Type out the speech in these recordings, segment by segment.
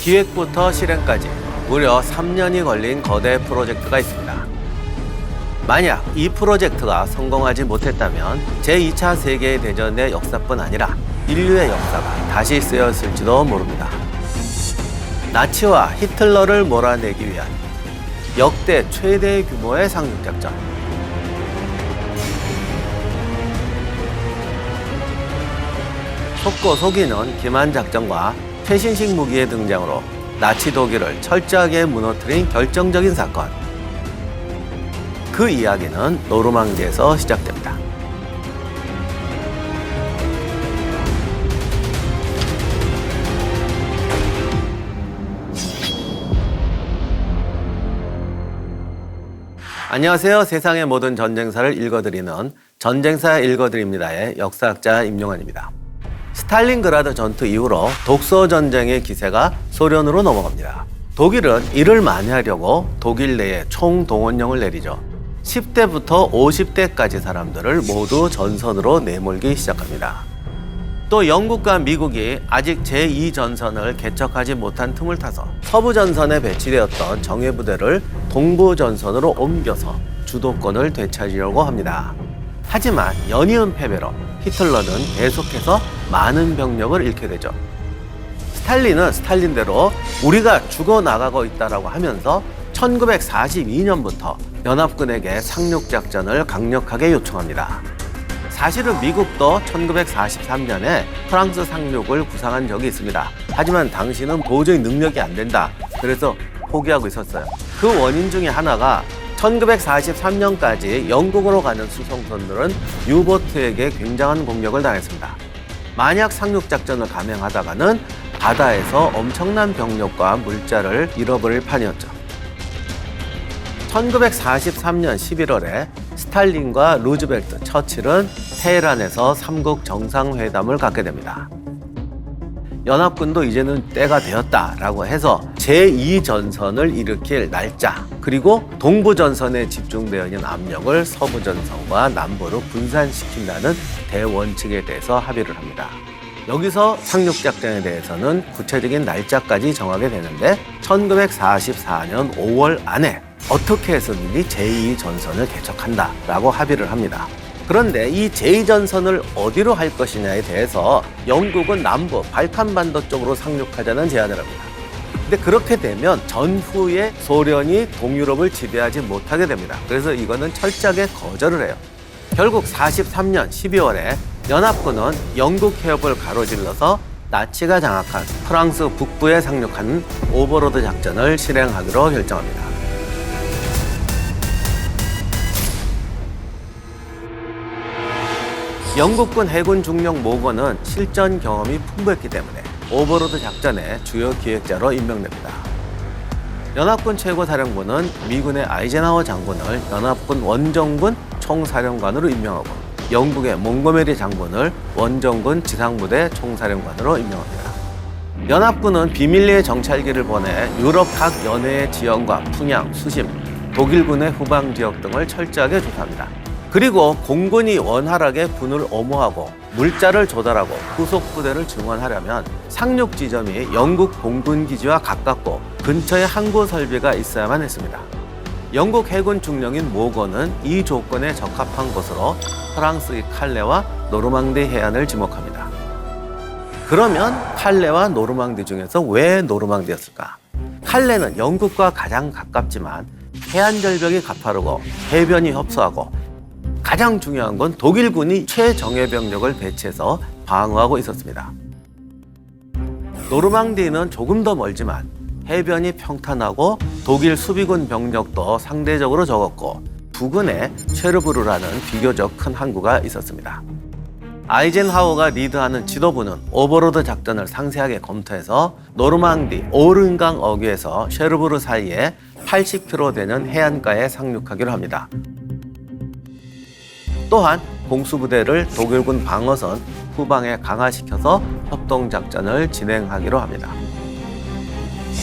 기획부터 실행까지 무려 3년이 걸린 거대 프로젝트가 있습니다. 만약 이 프로젝트가 성공하지 못했다면 제2차 세계대전의 역사뿐 아니라 인류의 역사가 다시 쓰였을지도 모릅니다. 나치와 히틀러를 몰아내기 위한 역대 최대 규모의 상륙작전. 속고 속이는 기만작전과 최신식 무기의 등장으로 나치 독일을 철저하게 무너뜨린 결정적인 사건. 그 이야기는 노르망디에서 시작됩니다. 안녕하세요. 세상의 모든 전쟁사를 읽어드리는 전쟁사 읽어드립니다의 역사학자 임용환입니다. 스탈린그라드 전투 이후로 독소 전쟁의 기세가 소련으로 넘어갑니다. 독일은 이를 만회하려고 독일 내에 총동원령을 내리죠. 10대부터 50대까지 사람들을 모두 전선으로 내몰기 시작합니다. 또 영국과 미국이 아직 제2전선을 개척하지 못한 틈을 타서 서부전선에 배치되었던 정예부대를 동부전선으로 옮겨서 주도권을 되찾으려고 합니다. 하지만 연이은 패배로 히틀러는 계속해서 많은 병력을 잃게 되죠. 스탈린은 스탈린대로 우리가 죽어나가고 있다라고 하면서 1942년부터 연합군에게 상륙작전을 강력하게 요청합니다. 사실은 미국도 1943년에 프랑스 상륙을 구상한 적이 있습니다. 하지만 당시는 도저히 능력이 안 된다. 그래서 포기하고 있었어요. 그 원인 중에 하나가 1943년까지 영국으로 가는 수송선들은 유보트에게 굉장한 공격을 당했습니다. 만약 상륙작전을 감행하다가는 바다에서 엄청난 병력과 물자를 잃어버릴 판이었죠. 1943년 11월에 스탈린과 루즈벨트, 처칠은 테헤란에서 삼국 정상회담을 갖게 됩니다. 연합군도 이제는 때가 되었다라고 해서 제2전선을 일으킬 날짜, 그리고 동부전선에 집중되어 있는 압력을 서부전선과 남부로 분산시킨다는 대원칙에 대해서 합의를 합니다. 여기서 상륙작전에 대해서는 구체적인 날짜까지 정하게 되는데 1944년 5월 안에 어떻게 해서든지 제2전선을 개척한다라고 합의를 합니다. 그런데 이 제2전선을 어디로 할 것이냐에 대해서 영국은 남부 발칸반도 쪽으로 상륙하자는 제안을 합니다. 근데 그렇게 되면 전후에 소련이 동유럽을 지배하지 못하게 됩니다. 그래서 이거는 철저하게 거절을 해요. 결국 43년 12월에 연합군은 영국 해협을 가로질러서 나치가 장악한 프랑스 북부에 상륙하는 오버로드 작전을 실행하기로 결정합니다. 영국군 해군 중령 모건은 실전 경험이 풍부했기 때문에 오버로드 작전의 주요 기획자로 임명됩니다. 연합군 최고사령부는 미군의 아이젠하워 장군을 연합군 원정군 총사령관으로 임명하고 영국의 몽고메리 장군을 원정군 지상부대 총사령관으로 임명합니다. 연합군은 비밀리에 정찰기를 보내 유럽 각 연해의 지형과 풍향, 수심, 독일군의 후방 지역 등을 철저하게 조사합니다. 그리고 공군이 원활하게 군을 엄호하고 물자를 조달하고 후속 부대를 증원하려면 상륙 지점이 영국 공군 기지와 가깝고 근처에 항구 설비가 있어야만 했습니다. 영국 해군 중령인 모건은 이 조건에 적합한 곳으로 프랑스의 칼레와 노르망디 해안을 지목합니다. 그러면 칼레와 노르망디 중에서 왜 노르망디였을까? 칼레는 영국과 가장 가깝지만 해안 절벽이 가파르고 해변이 협소하고 가장 중요한 건 독일군이 최정예 병력을 배치해서 방어하고 있었습니다. 노르망디는 조금 더 멀지만 해변이 평탄하고 독일 수비군 병력도 상대적으로 적었고 부근에 쉐르부르라는 비교적 큰 항구가 있었습니다. 아이젠하워가 리드하는 지도부는 오버로드 작전을 상세하게 검토해서 노르망디 오른강 어귀에서 쉐르부르 사이에 80km 되는 해안가에 상륙하기로 합니다. 또한 공수부대를 독일군 방어선 후방에 강화시켜서 협동작전을 진행하기로 합니다.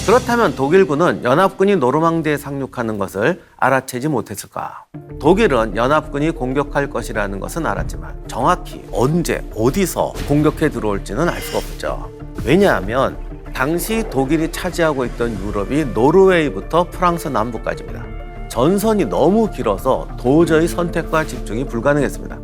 그렇다면 독일군은 연합군이 노르망디에 상륙하는 것을 알아채지 못했을까? 독일은 연합군이 공격할 것이라는 것은 알았지만 정확히 언제, 어디서 공격해 들어올지는 알 수가 없죠. 왜냐하면 당시 독일이 차지하고 있던 유럽이 노르웨이부터 프랑스 남부까지입니다. 전선이 너무 길어서 도저히 선택과 집중이 불가능했습니다.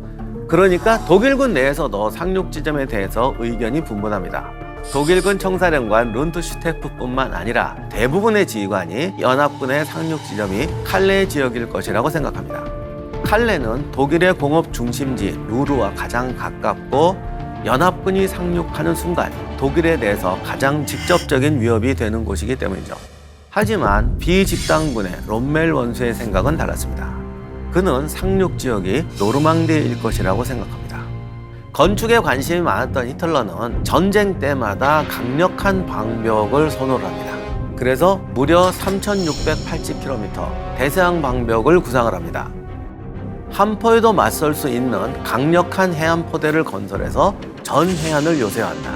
그러니까 독일군 내에서도 상륙 지점에 대해서 의견이 분분합니다. 독일군 청사령관 룬트슈테프뿐만 아니라 대부분의 지휘관이 연합군의 상륙 지점이 칼레 지역일 것이라고 생각합니다. 칼레는 독일의 공업 중심지 루르와 가장 가깝고 연합군이 상륙하는 순간 독일에 대해서 가장 직접적인 위협이 되는 곳이기 때문이죠. 하지만 비집단군의 롬멜 원수의 생각은 달랐습니다. 그는 상륙 지역이 노르망디일 것이라고 생각합니다. 건축에 관심이 많았던 히틀러는 전쟁 때마다 강력한 방벽을 선호를 합니다. 그래서 무려 3,680km 대서양 방벽을 구상을 합니다. 한포에도 맞설 수 있는 강력한 해안 포대를 건설해서 전 해안을 요새한다.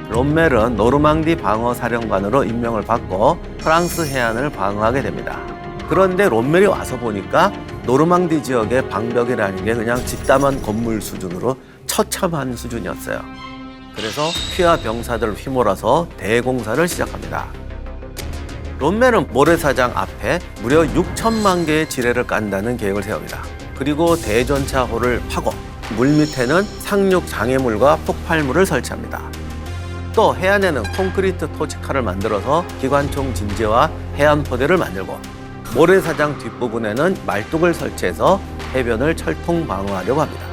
롬멜은 노르망디 방어 사령관으로 임명을 받고 프랑스 해안을 방어하게 됩니다. 그런데 롬멜이 와서 보니까 노르망디 지역의 방벽이라는 게 그냥 집담한 건물 수준으로 처참한 수준이었어요. 그래서 피와 병사들을 휘몰아서 대공사를 시작합니다. 롬멜은 모래사장 앞에 무려 6천만 개의 지뢰를 깐다는 계획을 세웁니다. 그리고 대전차호를 파고 물 밑에는 상륙 장애물과 폭발물을 설치합니다. 또 해안에는 콘크리트 토지카를 만들어서 기관총 진지와 해안포대를 만들고 모래사장 뒷부분에는 말뚝을 설치해서 해변을 철통 방어하려고 합니다.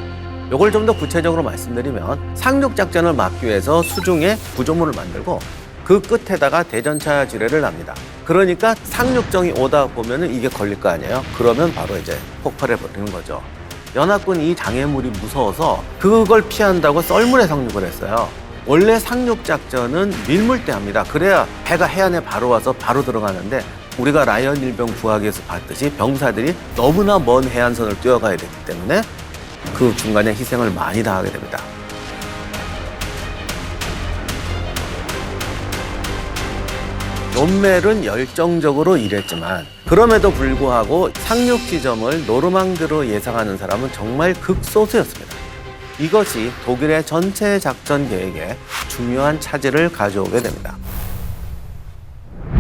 이걸 좀 더 구체적으로 말씀드리면 상륙작전을 막기 위해서 수중에 구조물을 만들고 그 끝에다가 대전차 지뢰를 납니다. 그러니까 상륙정이 오다 보면은 이게 걸릴 거 아니에요? 그러면 바로 이제 폭발해 버리는 거죠. 연합군이 이 장애물이 무서워서 그걸 피한다고 썰물에 상륙을 했어요. 원래 상륙작전은 밀물 때 합니다. 그래야 배가 해안에 바로 와서 바로 들어가는데 우리가 라이언 일병 구하기에서 봤듯이 병사들이 너무나 먼 해안선을 뛰어가야 되기 때문에 그 중간에 희생을 많이 당하게 됩니다. 롬멜은 열정적으로 일했지만 그럼에도 불구하고 상륙 지점을 노르망디로 예상하는 사람은 정말 극소수였습니다. 이것이 독일의 전체 작전 계획에 중요한 차질을 가져오게 됩니다.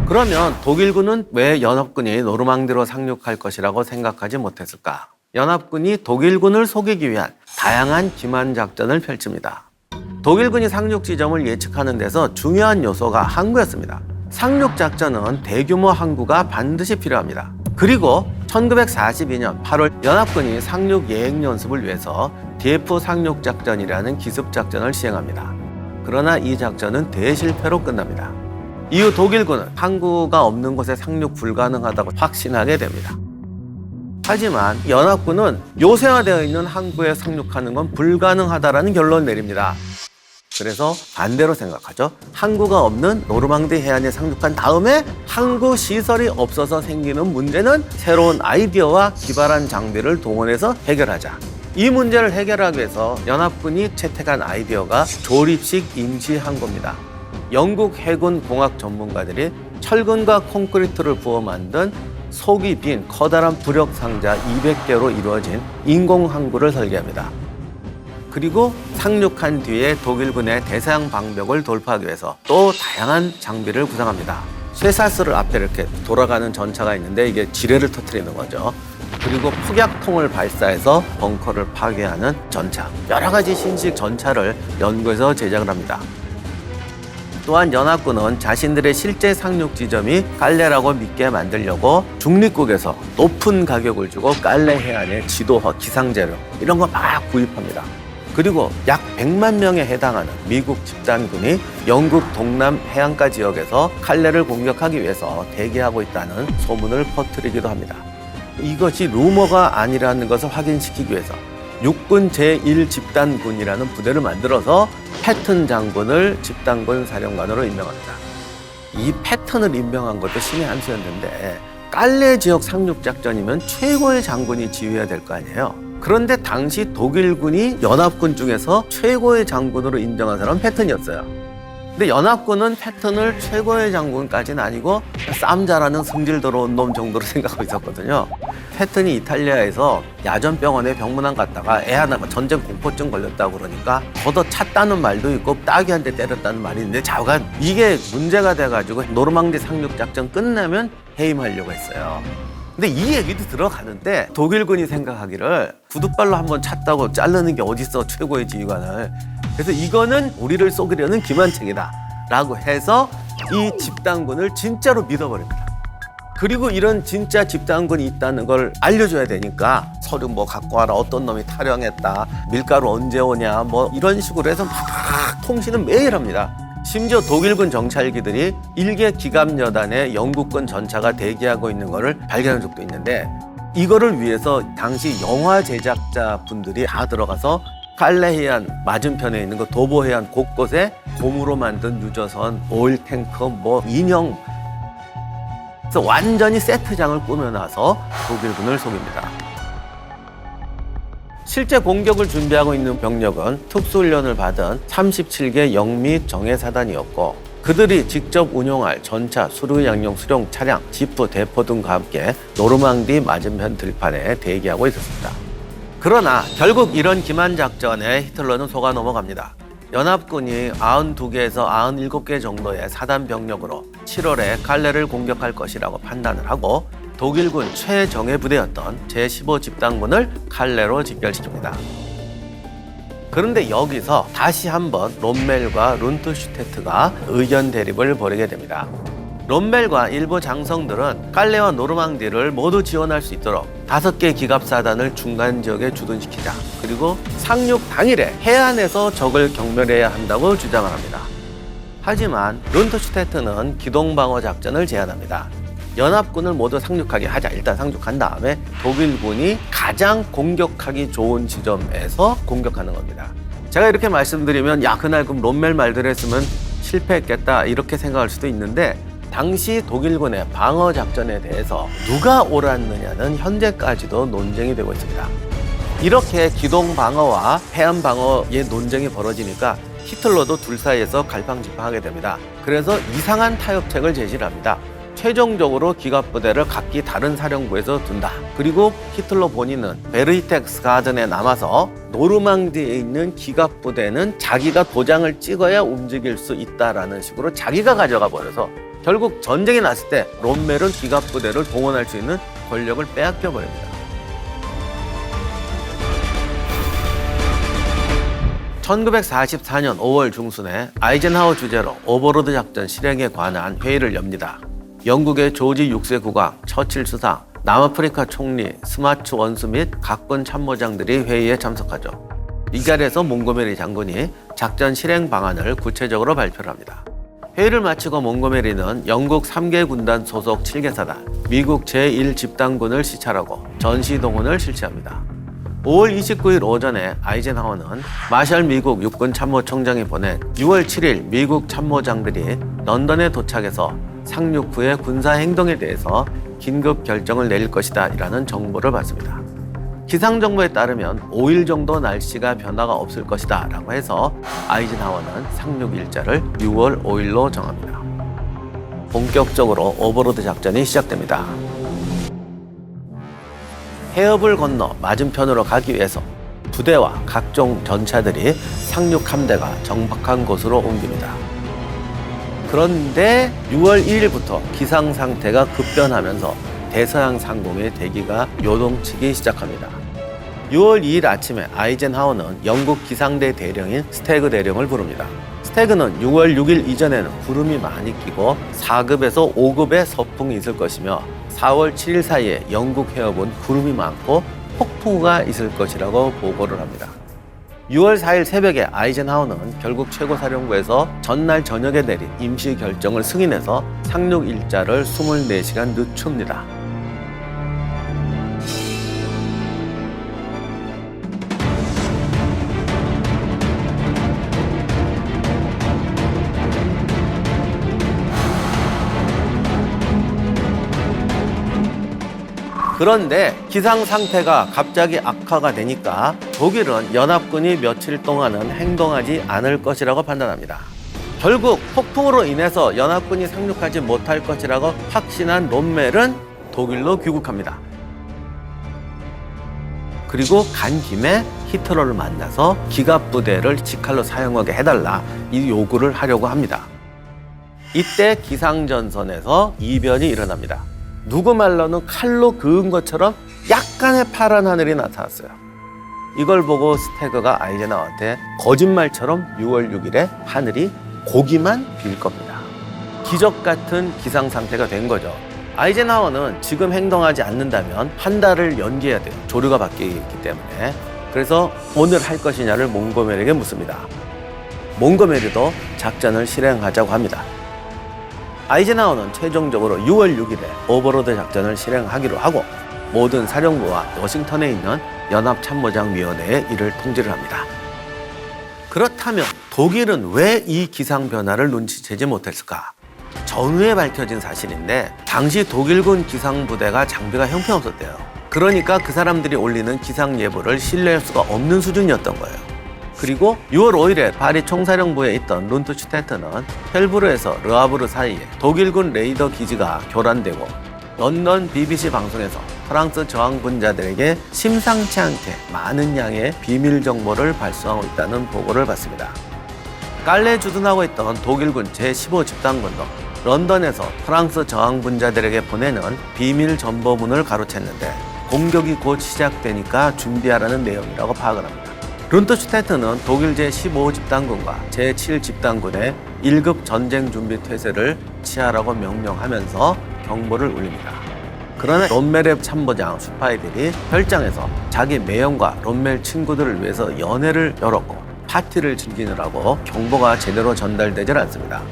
그러면 독일군은 왜 연합군이 노르망디로 상륙할 것이라고 생각하지 못했을까? 연합군이 독일군을 속이기 위한 다양한 기만 작전을 펼칩니다. 독일군이 상륙 지점을 예측하는 데서 중요한 요소가 항구였습니다. 상륙 작전은 대규모 항구가 반드시 필요합니다. 그리고 1942년 8월 연합군이 상륙 예행 연습을 위해서 DF 상륙 작전이라는 기습 작전을 시행합니다. 그러나 이 작전은 대실패로 끝납니다. 이후 독일군은 항구가 없는 곳에 상륙 불가능하다고 확신하게 됩니다. 하지만 연합군은 요새화되어 있는 항구에 상륙하는 건 불가능하다라는 결론을 내립니다. 그래서 반대로 생각하죠. 항구가 없는 노르망디 해안에 상륙한 다음에 항구 시설이 없어서 생기는 문제는 새로운 아이디어와 기발한 장비를 동원해서 해결하자. 이 문제를 해결하기 위해서 연합군이 채택한 아이디어가 조립식 임시 항구입니다. 영국 해군 공학 전문가들이 철근과 콘크리트를 부어 만든 속이 빈 커다란 부력 상자 200개로 이루어진 인공 항구를 설계합니다. 그리고 상륙한 뒤에 독일군의 대서양 방벽을 돌파하기 위해서 또 다양한 장비를 구상합니다. 쇠사슬을 앞에 이렇게 돌아가는 전차가 있는데 이게 지뢰를 터뜨리는 거죠. 그리고 폭약통을 발사해서 벙커를 파괴하는 전차. 여러 가지 신식 전차를 연구해서 제작을 합니다. 또한 연합군은 자신들의 실제 상륙 지점이 깔레라고 믿게 만들려고 중립국에서 높은 가격을 주고 깔레 해안의 지도와 기상재료 이런 거 막 구입합니다. 그리고 약 100만 명에 해당하는 미국 집단군이 영국 동남 해안가 지역에서 칼레를 공격하기 위해서 대기하고 있다는 소문을 퍼뜨리기도 합니다. 이것이 루머가 아니라는 것을 확인시키기 위해서 육군 제1집단군이라는 부대를 만들어서 패튼 장군을 집단군 사령관으로 임명합니다. 이 패턴을 임명한 것도 신의 한 수였는데 깔레 지역 상륙작전이면 최고의 장군이 지휘해야 될 거 아니에요. 그런데 당시 독일군이 연합군 중에서 최고의 장군으로 인정한 사람은 패튼이었어요. 근데 연합군은 패턴을 최고의 장군까지는 아니고 싸움 잘하는 성질 더러운 놈 정도로 생각하고 있었거든요. 패턴이 이탈리아에서 야전병원에 병문안 갔다가 애 하나가 전쟁 공포증 걸렸다고 그러니까 걷어 찼다는 말도 있고 따귀한테 때렸다는 말이 있는데 자관 이게 문제가 돼가지고 노르망디 상륙 작전 끝나면 해임하려고 했어요. 근데 이 얘기도 들어가는데 독일군이 생각하기를 구둣발로 한번 찼다고 자르는 게 어딨어 최고의 지휘관을. 그래서 이거는 우리를 속이려는 기만책이다 라고 해서 이 집단군을 진짜로 믿어버립니다. 그리고 이런 진짜 집단군이 있다는 걸 알려줘야 되니까 서류 뭐 갖고 와라, 어떤 놈이 탈영했다, 밀가루 언제 오냐 뭐 이런 식으로 해서 막 통신은 매일 합니다. 심지어 독일군 정찰기들이 일개 기갑여단의 영국군 전차가 대기하고 있는 거를 발견한 적도 있는데 이거를 위해서 당시 영화 제작자 분들이 다 들어가서 칼레 해안 맞은편에 있는 그 도보 해안 곳곳에 곰으로 만든 유조선, 오일 탱커, 뭐 인형, 그래서 완전히 세트장을 꾸며놔서 독일군을 속입니다. 실제 공격을 준비하고 있는 병력은 특수훈련을 받은 37개 영미 정예사단이었고 그들이 직접 운용할 전차, 수루 양용 수령 차량, 지프, 대포 등과 함께 노르망디 맞은편 들판에 대기하고 있었습니다. 그러나 결국 이런 기만 작전에 히틀러는 속아 넘어갑니다. 연합군이 92개에서 97개 정도의 사단 병력으로 7월에 칼레를 공격할 것이라고 판단을 하고 독일군 최정예 부대였던 제15집단군을 칼레로 직결시킵니다. 그런데 여기서 다시 한번 롬멜과 룬트슈테트가 의견 대립을 벌이게 됩니다. 롬멜과 일부 장성들은 칼레와 노르망디를 모두 지원할 수 있도록 5개 기갑사단을 중간 지역에 주둔시키자. 그리고 상륙 당일에 해안에서 적을 경멸해야 한다고 주장을 합니다. 하지만 룬트슈테트는 기동방어 작전을 제안합니다. 연합군을 모두 상륙하게 하자. 일단 상륙한 다음에 독일군이 가장 공격하기 좋은 지점에서 공격하는 겁니다. 제가 이렇게 말씀드리면 야 그날 그럼 롬멜 말대로 했으면 실패했겠다 이렇게 생각할 수도 있는데 당시 독일군의 방어 작전에 대해서 누가 옳았느냐는 현재까지도 논쟁이 되고 있습니다. 이렇게 기동 방어와 해안 방어의 논쟁이 벌어지니까 히틀러도 둘 사이에서 갈팡질팡하게 됩니다. 그래서 이상한 타협책을 제시를 합니다. 최종적으로 기갑부대를 각기 다른 사령부에서 둔다. 그리고 히틀러 본인은 베르히텍스 가든에 남아서 노르망디에 있는 기갑부대는 자기가 도장을 찍어야 움직일 수 있다라는 식으로 자기가 가져가 버려서 결국 전쟁이 났을 때 롬멜은 기갑부대를 동원할 수 있는 권력을 빼앗겨 버립니다. 1944년 5월 중순에 아이젠하워 주재로 오버로드 작전 실행에 관한 회의를 엽니다. 영국의 조지 6세 국왕, 처칠 수상, 남아프리카 총리, 스마츠 원수 및 각군 참모장들이 회의에 참석하죠. 이 자리에서 몽고메리 장군이 작전 실행 방안을 구체적으로 발표를 합니다. 회의를 마치고 몽고메리는 영국 3개 군단 소속 7개 사단, 미국 제1집단군을 시찰하고 전시동원을 실시합니다. 5월 29일 오전에 아이젠하워는 마셜 미국 육군 참모총장이 보낸 6월 7일 미국 참모장들이 런던에 도착해서 상륙 후의 군사 행동에 대해서 긴급 결정을 내릴 것이다 이라는 정보를 받습니다. 기상정보에 따르면 5일 정도 날씨가 변화가 없을 것이다 라고 해서 아이젠하워는 상륙 일자를 6월 5일로 정합니다. 본격적으로 오버로드 작전이 시작됩니다. 해협을 건너 맞은편으로 가기 위해서 부대와 각종 전차들이 상륙 함대가 정박한 곳으로 옮깁니다. 그런데 6월 1일부터 기상 상태가 급변하면서 대서양 상공의 대기가 요동치기 시작합니다. 6월 2일 아침에 아이젠하워는 영국 기상대 대령인 스태그 대령을 부릅니다. 스태그는 6월 6일 이전에는 구름이 많이 끼고 4급에서 5급의 서풍이 있을 것이며 4월 7일 사이에 영국 해협은 구름이 많고 폭풍우가 있을 것이라고 보고를 합니다. 6월 4일 새벽에 아이젠하워는 결국 최고사령부에서 전날 저녁에 내린 임시 결정을 승인해서 상륙 일자를 24시간 늦춥니다. 그런데 기상 상태가 갑자기 악화가 되니까 독일은 연합군이 며칠 동안은 행동하지 않을 것이라고 판단합니다. 결국 폭풍으로 인해서 연합군이 상륙하지 못할 것이라고 확신한 롬멜은 독일로 귀국합니다. 그리고 간 김에 히틀러를 만나서 기갑부대를 직할로 사용하게 해달라 이 요구를 하려고 합니다. 이때 기상전선에서 이변이 일어납니다. 누구 말로는 칼로 그은 것처럼 약간의 파란 하늘이 나타났어요. 이걸 보고 스테그가 아이젠하워한테 거짓말처럼 6월 6일에 하늘이 고기만 빌 겁니다. 기적 같은 기상 상태가 된 거죠. 아이젠하워는 지금 행동하지 않는다면 한 달을 연기해야 돼요. 조류가 바뀌기 때문에. 그래서 오늘 할 것이냐를 몽고메리에게 묻습니다. 몽고메리도 작전을 실행하자고 합니다. 아이젠하워는 최종적으로 6월 6일에 오버로드 작전을 실행하기로 하고 모든 사령부와 워싱턴에 있는 연합참모장위원회에 이를 통지를 합니다. 그렇다면 독일은 왜 이 기상 변화를 눈치채지 못했을까? 전후에 밝혀진 사실인데 당시 독일군 기상부대가 장비가 형편없었대요. 그러니까 그 사람들이 올리는 기상 예보를 신뢰할 수가 없는 수준이었던 거예요. 그리고 6월 5일에 파리 총사령부에 있던 룬트슈테트는 헬브르에서 르하브르 사이에 독일군 레이더 기지가 교란되고 런던 BBC 방송에서 프랑스 저항군자들에게 심상치 않게 많은 양의 비밀 정보를 발송하고 있다는 보고를 받습니다. 깔레 주둔하고 있던 독일군 제15집단군도 런던에서 프랑스 저항군자들에게 보내는 비밀 전보문을 가로챘는데 공격이 곧 시작되니까 준비하라는 내용이라고 파악을 합니다. 룬트슈테트는 독일 제15집단군과 제7집단군의 1급 전쟁 준비 태세를 취하라고 명령하면서 경보를 울립니다. 그러나 롬멜의 참모장 슈파이델이 별장에서 자기 매형과 롬멜 친구들을 위해서 연회를 열었고 파티를 즐기느라고 경보가 제대로 전달되질 않습니다.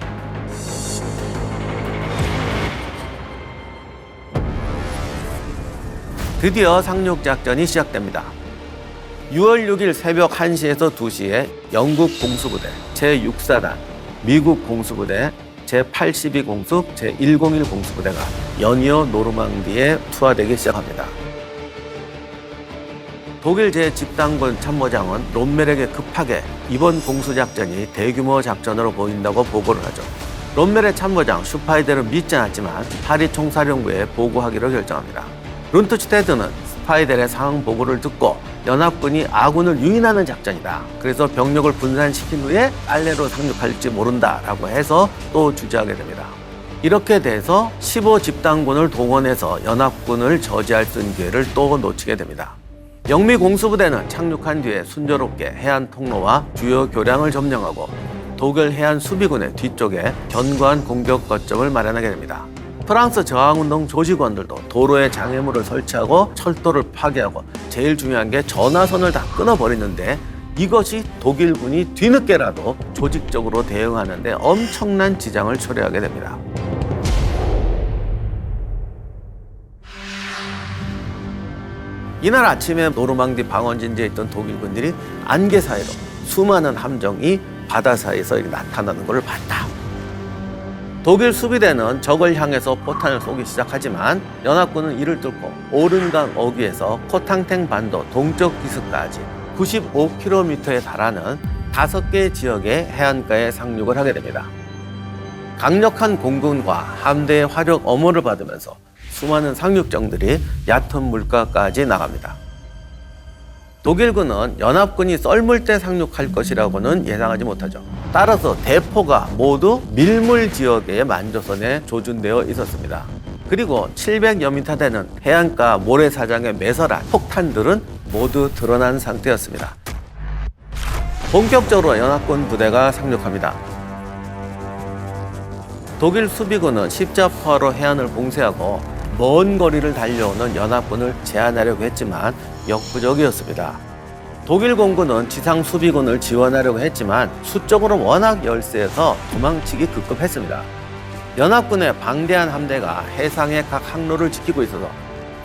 드디어 상륙작전이 시작됩니다. 6월 6일 새벽 1시에서 2시에 영국 공수부대 제6사단, 미국 공수부대 제82 공습, 제101 공수부대가 연이어 노르망디에 투하되기 시작합니다. 독일 제10단군 참모장은 롬멜에게 급하게 이번 공수작전이 대규모 작전으로 보인다고 보고를 하죠. 롬멜의 참모장 슈파이델은 믿지 않았지만 파리 총사령부에 보고하기로 결정합니다. 룬트슈테트는 슈파이델의 상황 보고를 듣고 연합군이 아군을 유인하는 작전이다. 그래서 병력을 분산시킨 후에 빨래로 상륙할지 모른다라고 해서 또 주저하게 됩니다. 이렇게 돼서 15집단군을 동원해서 연합군을 저지할 수 있는 기회를 또 놓치게 됩니다. 영미 공수부대는 착륙한 뒤에 순조롭게 해안 통로와 주요 교량을 점령하고 독일 해안 수비군의 뒤쪽에 견고한 공격 거점을 마련하게 됩니다. 프랑스 저항운동 조직원들도 도로에 장애물을 설치하고 철도를 파괴하고 제일 중요한 게 전화선을 다 끊어버리는데 이것이 독일군이 뒤늦게라도 조직적으로 대응하는데 엄청난 지장을 초래하게 됩니다. 이날 아침에 노르망디 방어진지에 있던 독일군들이 안개 사이로 수많은 함정이 바다 사이에서 나타나는 것을 봤다. 독일 수비대는 적을 향해서 포탄을 쏘기 시작하지만 연합군은 이를 뚫고 오른강 어귀에서 코탕탱 반도 동쪽 기슭까지 95km에 달하는 5개 지역의 해안가에 상륙을 하게 됩니다. 강력한 공군과 함대의 화력 엄호를 받으면서 수많은 상륙정들이 얕은 물가까지 나갑니다. 독일군은 연합군이 썰물 때 상륙할 것이라고는 예상하지 못하죠. 따라서 대포가 모두 밀물 지역의 만조선에 조준되어 있었습니다. 그리고 700여 미터 되는 해안가 모래사장에 매설한 폭탄들은 모두 드러난 상태였습니다. 본격적으로 연합군 부대가 상륙합니다. 독일 수비군은 십자포화로 해안을 봉쇄하고 먼 거리를 달려오는 연합군을 제한하려고 했지만 역부족이었습니다. 독일 공군은 지상 수비군을 지원하려고 했지만 수적으로 워낙 열세해서 도망치기 급급했습니다. 연합군의 방대한 함대가 해상의 각 항로를 지키고 있어서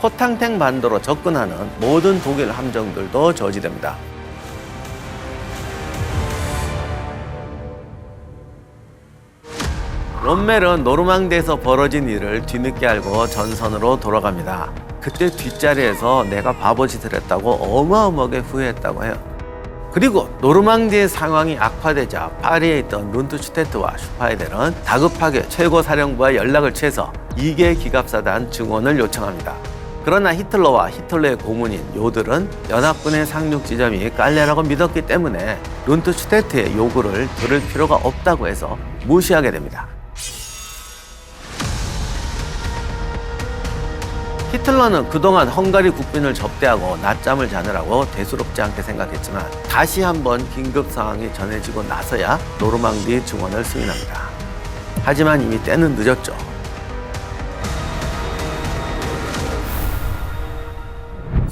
코탕탱 반도로 접근하는 모든 독일 함정들도 저지됩니다. 롬멜은 노르망디에서 벌어진 일을 뒤늦게 알고 전선으로 돌아갑니다. 그때 뒷자리에서 내가 바보짓을 했다고 어마어마하게 후회했다고 해요. 그리고 노르망디의 상황이 악화되자 파리에 있던 룬트슈테트와 슈파이델은 다급하게 최고사령부와 연락을 취해서 2개 기갑사단 증원을 요청합니다. 그러나 히틀러와 히틀러의 고문인 요들은 연합군의 상륙 지점이 깔레라고 믿었기 때문에 룬트슈테트의 요구를 들을 필요가 없다고 해서 무시하게 됩니다. 히틀러는 그동안 헝가리 국빈을 접대하고 낮잠을 자느라고 대수롭지 않게 생각했지만 다시 한번 긴급 상황이 전해지고 나서야 노르망디 증원을 승인합니다. 하지만 이미 때는 늦었죠.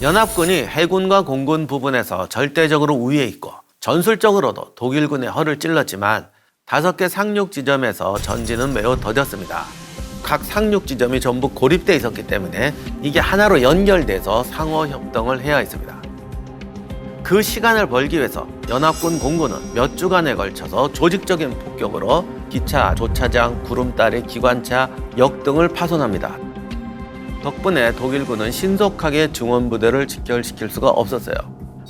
연합군이 해군과 공군 부분에서 절대적으로 우위에 있고 전술적으로도 독일군의 허를 찔렀지만 5개 상륙 지점에서 전진은 매우 더뎠습니다. 각 상륙 지점이 전부 고립돼 있었기 때문에 이게 하나로 연결돼서 상호 협동을 해야 했습니다. 그 시간을 벌기 위해서 연합군 공군은 몇 주간에 걸쳐서 조직적인 폭격으로 기차, 조차장, 구름다리, 기관차, 역 등을 파손합니다. 덕분에 독일군은 신속하게 증원부대를 직결시킬 수가 없었어요.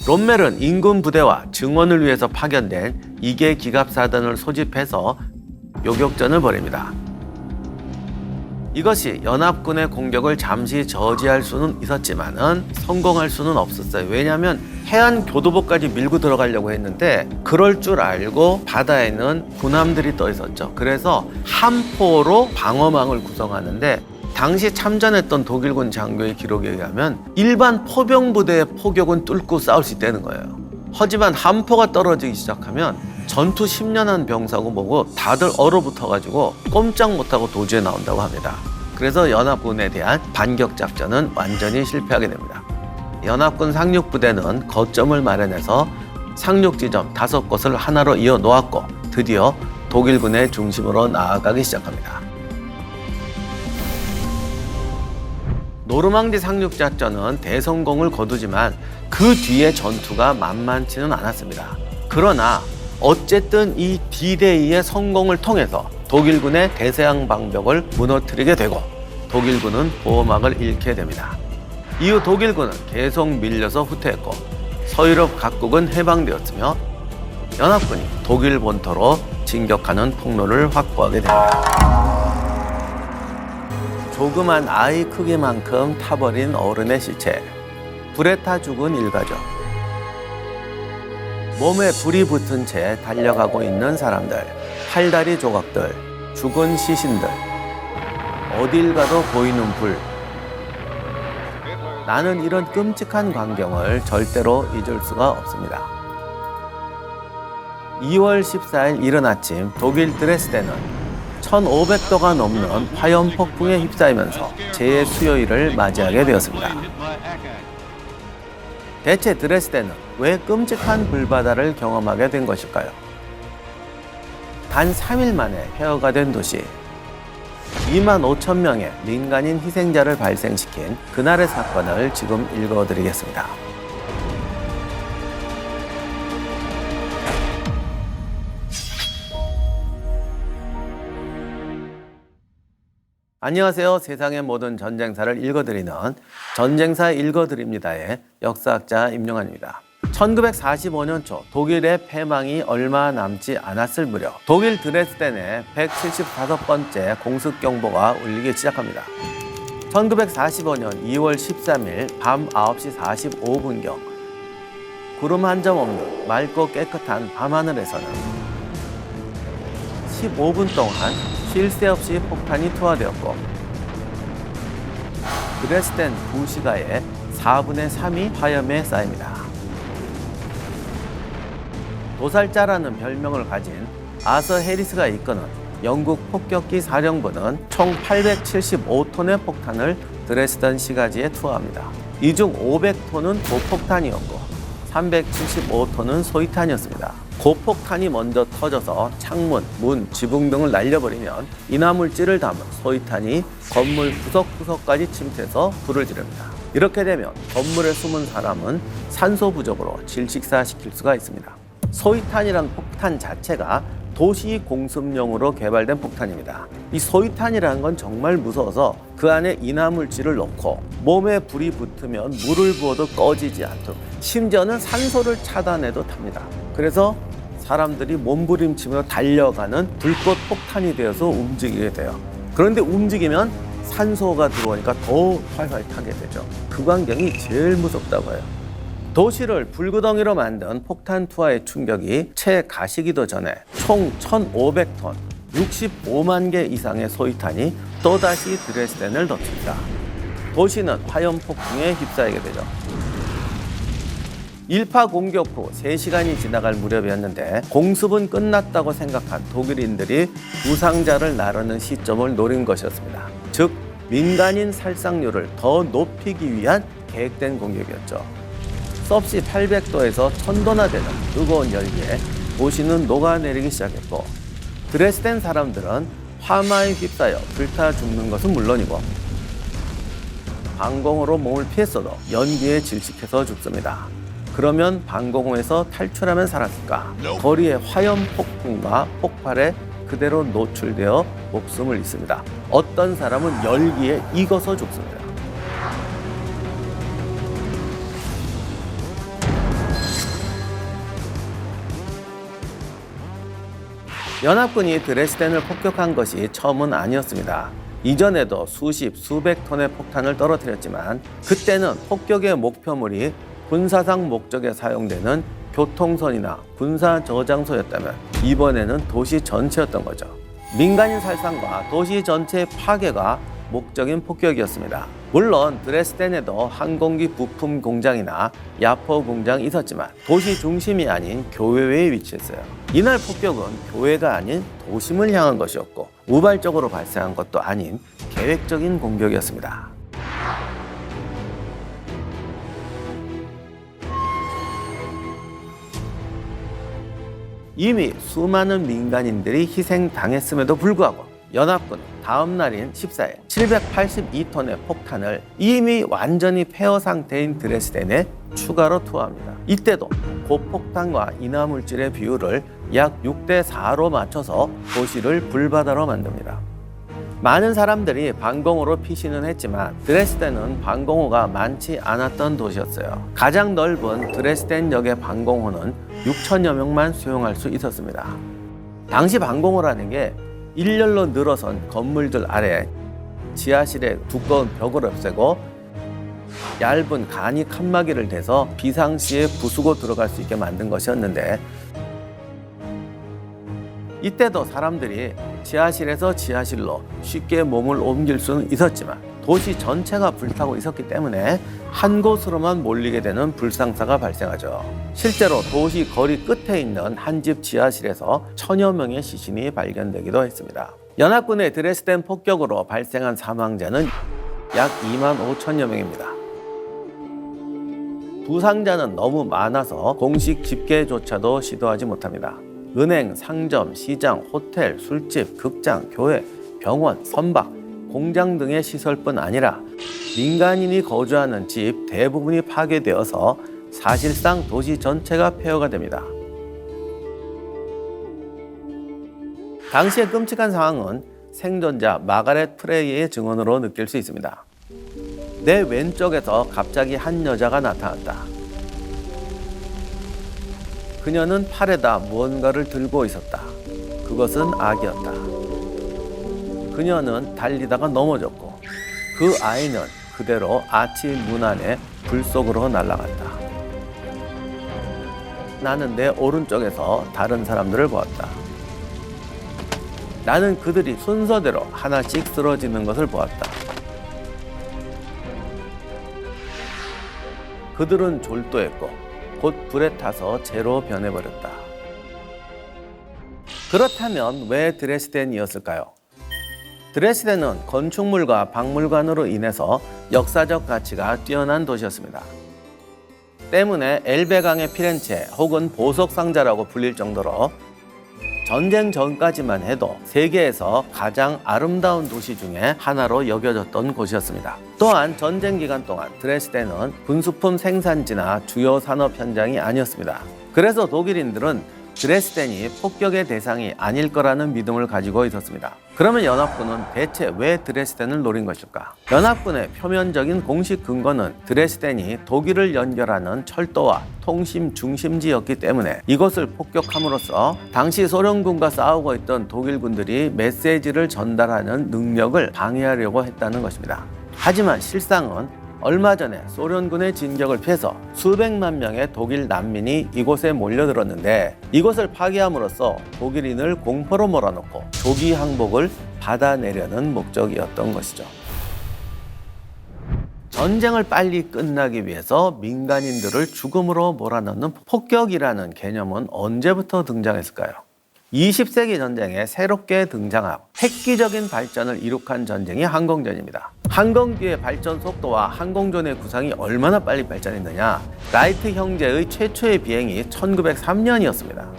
롬멜은 인근 부대와 증원을 위해서 파견된 2개 기갑사단을 소집해서 요격전을 벌입니다. 이것이 연합군의 공격을 잠시 저지할 수는 있었지만은 성공할 수는 없었어요. 왜냐하면 해안 교두보까지 밀고 들어가려고 했는데 그럴 줄 알고 바다에는 군함들이 떠 있었죠. 그래서 함포로 방어망을 구성하는데 당시 참전했던 독일군 장교의 기록에 의하면 일반 포병부대의 포격은 뚫고 싸울 수 있다는 거예요. 하지만 함포가 떨어지기 시작하면 전투 10년 한 병사고 뭐고 다들 얼어붙어가지고 꼼짝 못하고 도주에 나온다고 합니다. 그래서 연합군에 대한 반격 작전은 완전히 실패하게 됩니다. 연합군 상륙부대는 거점을 마련해서 상륙 지점 5곳을 하나로 이어 놓았고 드디어 독일군의 중심으로 나아가기 시작합니다. 노르망디 상륙 작전은 대성공을 거두지만 그 뒤에 전투가 만만치는 않았습니다. 그러나 어쨌든 이 D-Day의 성공을 통해서 독일군의 대서양 방벽을 무너뜨리게 되고 독일군은 보호막을 잃게 됩니다. 이후 독일군은 계속 밀려서 후퇴했고 서유럽 각국은 해방되었으며 연합군이 독일 본토로 진격하는 통로를 확보하게 됩니다. 조그만 아이 크기만큼 타버린 어른의 시체, 불에 타 죽은 일가족, 몸에 불이 붙은 채 달려가고 있는 사람들, 팔다리 조각들, 죽은 시신들, 어딜 가도 보이는 불. 나는 이런 끔찍한 광경을 절대로 잊을 수가 없습니다. 2월 14일 이른 아침 독일 드레스덴은 1500도가 넘는 화염 폭풍에 휩싸이면서 재해 수요일을 맞이하게 되었습니다. 대체 드레스덴은 왜 끔찍한 불바다를 경험하게 된 것일까요? 단 3일 만에 폐허가 된 도시, 2만 5천 명의 민간인 희생자를 발생시킨 그날의 사건을 지금 읽어드리겠습니다. 안녕하세요. 세상의 모든 전쟁사를 읽어드리는 전쟁사 읽어드립니다의 역사학자 임용환입니다. 1945년 초 독일의 패망이 얼마 남지 않았을 무렵 독일 드레스덴에 175번째 공습경보가 울리기 시작합니다. 1945년 2월 13일 밤 9시 45분경 구름 한 점 없는 맑고 깨끗한 밤하늘에서는 15분 동안 쉴 새 없이 폭탄이 투하되었고 드레스덴 부시가의 4분의 3이 화염에 쌓입니다. 도살자라는 별명을 가진 아서 해리스가 이끄는 영국 폭격기 사령부는 총 875톤의 폭탄을 드레스덴 시가지에 투하합니다. 이 중 500톤은 고폭탄이었고 375톤은 소위탄이었습니다. 고폭탄이 먼저 터져서 창문, 문, 지붕 등을 날려버리면 인화물질을 담은 소위탄이 건물 구석구석까지 침투해서 불을 지릅니다. 이렇게 되면 건물에 숨은 사람은 산소 부족으로 질식사시킬 수가 있습니다. 소위탄이란 폭탄 자체가 도시 공습용으로 개발된 폭탄입니다. 이 소위탄이라는 건 정말 무서워서 그 안에 인화물질을 넣고 몸에 불이 붙으면 물을 부어도 꺼지지 않도록, 심지어는 산소를 차단해도 탑니다. 그래서 사람들이 몸부림치며 달려가는 불꽃 폭탄이 되어서 움직이게 돼요. 그런데 움직이면 산소가 들어오니까 더 활활 타게 되죠. 그 광경이 제일 무섭다고 해요. 도시를 불구덩이로 만든 폭탄 투하의 충격이 채 가시기도 전에 총 1,500톤, 65만 개 이상의 소위탄이 또다시 드레스덴을 덮칩니다. 도시는 화염폭풍에 휩싸이게 되죠. 1파 공격 후 3시간이 지나갈 무렵이었는데 공습은 끝났다고 생각한 독일인들이 부상자를 나르는 시점을 노린 것이었습니다. 즉, 민간인 살상률을 더 높이기 위한 계획된 공격이었죠. 섭씨 800도에서 1000도나 되는 뜨거운 열기에 도시는 녹아내리기 시작했고, 드레스덴 사람들은 화마에 휩싸여 불타 죽는 것은 물론이고 방공호로 몸을 피했어도 연기에 질식해서 죽습니다. 그러면 방공호에서 탈출하면 살았을까? 거리의 화염폭풍과 폭발에 그대로 노출되어 목숨을 잃습니다. 어떤 사람은 열기에 익어서 죽습니다. 연합군이 드레스덴을 폭격한 것이 처음은 아니었습니다. 이전에도 수십, 수백 톤의 폭탄을 떨어뜨렸지만 그때는 폭격의 목표물이 군사상 목적에 사용되는 교통선이나 군사 저장소였다면 이번에는 도시 전체였던 거죠. 민간인 살상과 도시 전체의 파괴가 목적인 폭격이었습니다. 물론 드레스덴에도 항공기 부품 공장이나 야포 공장이 있었지만 도시 중심이 아닌 교외에 위치했어요. 이날 폭격은 교외가 아닌 도심을 향한 것이었고 우발적으로 발생한 것도 아닌 계획적인 공격이었습니다. 이미 수많은 민간인들이 희생당했음에도 불구하고 연합군은 다음 날인 14일 782톤의 폭탄을 이미 완전히 폐허 상태인 드레스덴에 추가로 투하합니다. 이때도 고폭탄과 인화물질의 비율을 약 6대4로 맞춰서 도시를 불바다로 만듭니다. 많은 사람들이 방공호로 피신은 했지만 드레스덴은 방공호가 많지 않았던 도시였어요. 가장 넓은 드레스덴역의 방공호는 6천여 명만 수용할 수 있었습니다. 당시 방공호라는 게 일렬로 늘어선 건물들 아래 지하실에 두꺼운 벽을 없애고 얇은 간이 칸막이를 대서 비상시에 부수고 들어갈 수 있게 만든 것이었는데, 이때도 사람들이 지하실에서 지하실로 쉽게 몸을 옮길 수는 있었지만 도시 전체가 불타고 있었기 때문에 한 곳으로만 몰리게 되는 불상사가 발생하죠. 실제로 도시 거리 끝에 있는 한 집 지하실에서 1000여 명의 시신이 발견되기도 했습니다. 연합군의 드레스덴 폭격으로 발생한 사망자는 약 2만 5천여 명입니다. 부상자는 너무 많아서 공식 집계조차도 시도하지 못합니다. 은행, 상점, 시장, 호텔, 술집, 극장, 교회, 병원, 선박, 공장 등의 시설뿐 아니라 민간인이 거주하는 집 대부분이 파괴되어서 사실상 도시 전체가 폐허가 됩니다. 당시의 끔찍한 상황은 생존자 마가렛 프레이의 증언으로 느낄 수 있습니다. 내 왼쪽에서 갑자기 한 여자가 나타났다. 그녀는 팔에다 무언가를 들고 있었다. 그것은 아기였다. 그녀는 달리다가 넘어졌고 그 아이는 그대로 아치 문 안에 불 속으로 날아갔다. 나는 내 오른쪽에서 다른 사람들을 보았다. 나는 그들이 순서대로 하나씩 쓰러지는 것을 보았다. 그들은 졸도했고 곧 불에 타서 재로 변해버렸다. 그렇다면 왜 드레스덴이었을까요? 드레스덴은 건축물과 박물관으로 인해서 역사적 가치가 뛰어난 도시였습니다. 때문에 엘베강의 피렌체 혹은 보석상자라고 불릴 정도로 전쟁 전까지만 해도 세계에서 가장 아름다운 도시 중에 하나로 여겨졌던 곳이었습니다. 또한 전쟁 기간 동안 드레스덴은 군수품 생산지나 주요 산업 현장이 아니었습니다. 그래서 독일인들은 드레스덴이 폭격의 대상이 아닐 거라는 믿음을 가지고 있었습니다. 그러면 연합군은 대체 왜 드레스덴을 노린 것일까? 연합군의 표면적인 공식 근거는 드레스덴이 독일을 연결하는 철도와 통신 중심지였기 때문에 이것을 폭격함으로써 당시 소련군과 싸우고 있던 독일군들이 메시지를 전달하는 능력을 방해하려고 했다는 것입니다. 하지만 실상은 얼마 전에 소련군의 진격을 피해서 수백만 명의 독일 난민이 이곳에 몰려들었는데 이곳을 파괴함으로써 독일인을 공포로 몰아넣고 조기 항복을 받아내려는 목적이었던 것이죠. 전쟁을 빨리 끝나기 위해서 민간인들을 죽음으로 몰아넣는 폭격이라는 개념은 언제부터 등장했을까요? 20세기 전쟁에 새롭게 등장하고 획기적인 발전을 이룩한 전쟁이 항공전입니다. 항공기의 발전 속도와 항공전의 구상이 얼마나 빨리 발전했느냐? 라이트 형제의 최초의 비행이 1903년이었습니다.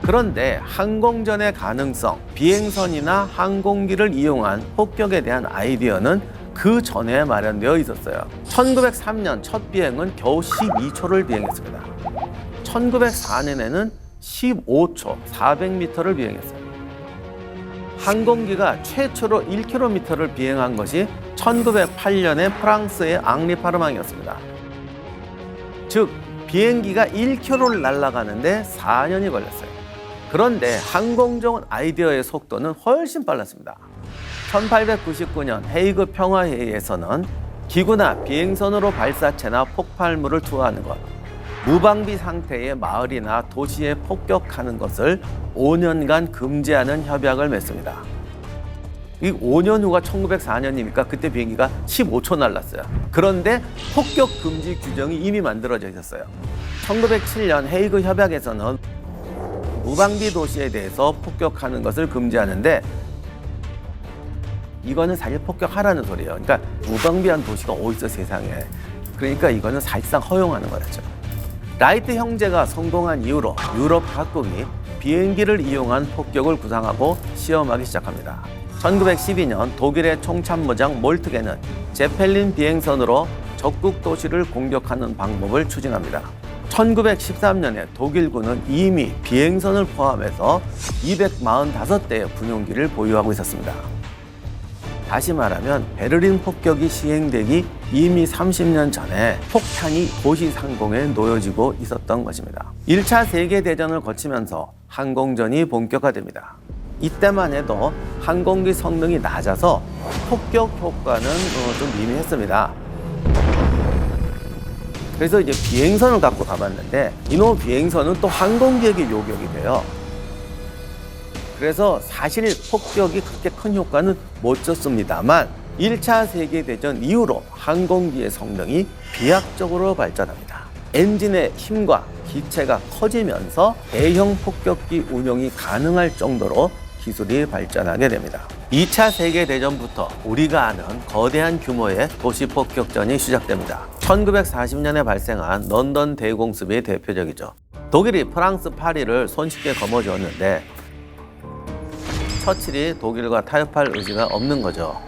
그런데 항공전의 가능성, 비행선이나 항공기를 이용한 폭격에 대한 아이디어는 그 전에 마련되어 있었어요. 1903년 첫 비행은 겨우 12초를 비행했습니다. 1904년에는 15초, 400m를 비행했어요. 항공기가 최초로 1km를 비행한 것이 1908년에 프랑스의 앙리 파르망이었습니다. 즉, 비행기가 1km를 날아가는데 4년이 걸렸어요. 그런데 항공전 아이디어의 속도는 훨씬 빨랐습니다. 1899년 헤이그 평화회의에서는 기구나 비행선으로 발사체나 폭발물을 투하하는 것, 무방비 상태의 마을이나 도시에 폭격하는 것을 5년간 금지하는 협약을 맺습니다. 이 5년 후가 1904년이니까 그때 비행기가 15초 날랐어요. 그런데 폭격 금지 규정이 이미 만들어져 있었어요. 1907년 헤이그 협약에서는 무방비 도시에 대해서 폭격하는 것을 금지하는데 이거는 사실 폭격하라는 소리예요. 그러니까 무방비한 도시가 어디 있어 세상에. 그러니까 이거는 사실상 허용하는 거였죠. 라이트 형제가 성공한 이후로 유럽 각국이 비행기를 이용한 폭격을 구상하고 시험하기 시작합니다. 1912년 독일의 총참모장 몰트게는 제펠린 비행선으로 적국 도시를 공격하는 방법을 추진합니다. 1913년에 독일군은 이미 비행선을 포함해서 245대의 군용기를 보유하고 있었습니다. 다시 말하면 베를린 폭격이 시행되기 이미 30년 전에 폭탄이 도시 상공에 놓여지고 있었던 것입니다. 1차 세계대전을 거치면서 항공전이 본격화됩니다. 이때만 해도 항공기 성능이 낮아서 폭격 효과는 좀 미미했습니다. 그래서 이제 비행선을 갖고 가봤는데 이놈 비행선은 또 항공기에게 요격이 돼요. 그래서 사실 폭격이 그렇게 큰 효과는 못 줬습니다만 1차 세계대전 이후로 항공기의 성능이 비약적으로 발전합니다. 엔진의 힘과 기체가 커지면서 대형 폭격기 운용이 가능할 정도로 기술이 발전하게 됩니다. 2차 세계대전부터 우리가 아는 거대한 규모의 도시 폭격전이 시작됩니다. 1940년에 발생한 런던 대공습이 대표적이죠. 독일이 프랑스 파리를 손쉽게 거머쥐었는데 처칠이 독일과 타협할 의지가 없는 거죠.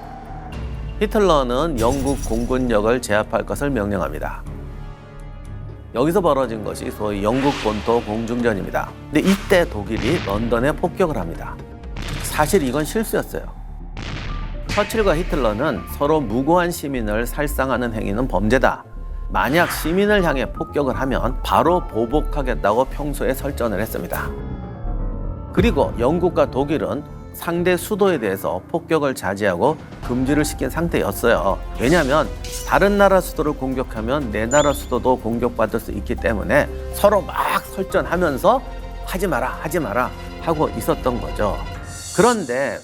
히틀러는 영국 공군력을 제압할 것을 명령합니다. 여기서 벌어진 것이 소위 영국 본토 공중전입니다. 근데 이때 독일이 런던에 폭격을 합니다. 사실 이건 실수였어요. 처칠과 히틀러는 서로 무고한 시민을 살상하는 행위는 범죄다. 만약 시민을 향해 폭격을 하면 바로 보복하겠다고 평소에 설전을 했습니다. 그리고 영국과 독일은 상대 수도에 대해서 폭격을 자제하고 금지를 시킨 상태였어요. 왜냐하면 다른 나라 수도를 공격하면 내 나라 수도도 공격받을 수 있기 때문에 서로 막 설전하면서 하지 마라 하고 있었던 거죠. 그런데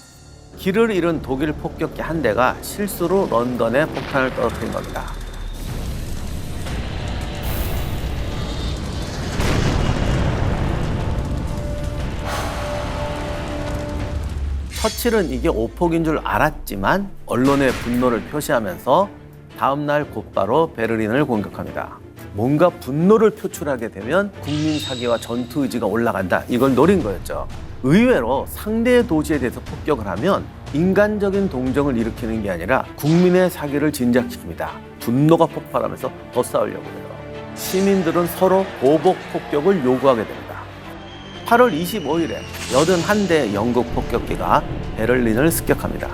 길을 잃은 독일 폭격기 한 대가 실수로 런던에 폭탄을 떨어뜨린 겁니다. 처칠은 이게 오폭인 줄 알았지만 언론의 분노를 표시하면서 다음날 곧바로 베를린을 공격합니다. 뭔가 분노를 표출하게 되면 국민 사기와 전투 의지가 올라간다. 이걸 노린 거였죠. 의외로 상대의 도시에 대해서 폭격을 하면 인간적인 동정을 일으키는 게 아니라 국민의 사기를 진작시킵니다. 분노가 폭발하면서 더 싸우려고 해요. 시민들은 서로 보복 폭격을 요구하게 됩니다. 8월 25일에 81대의 영국 폭격기가 베를린을 습격합니다.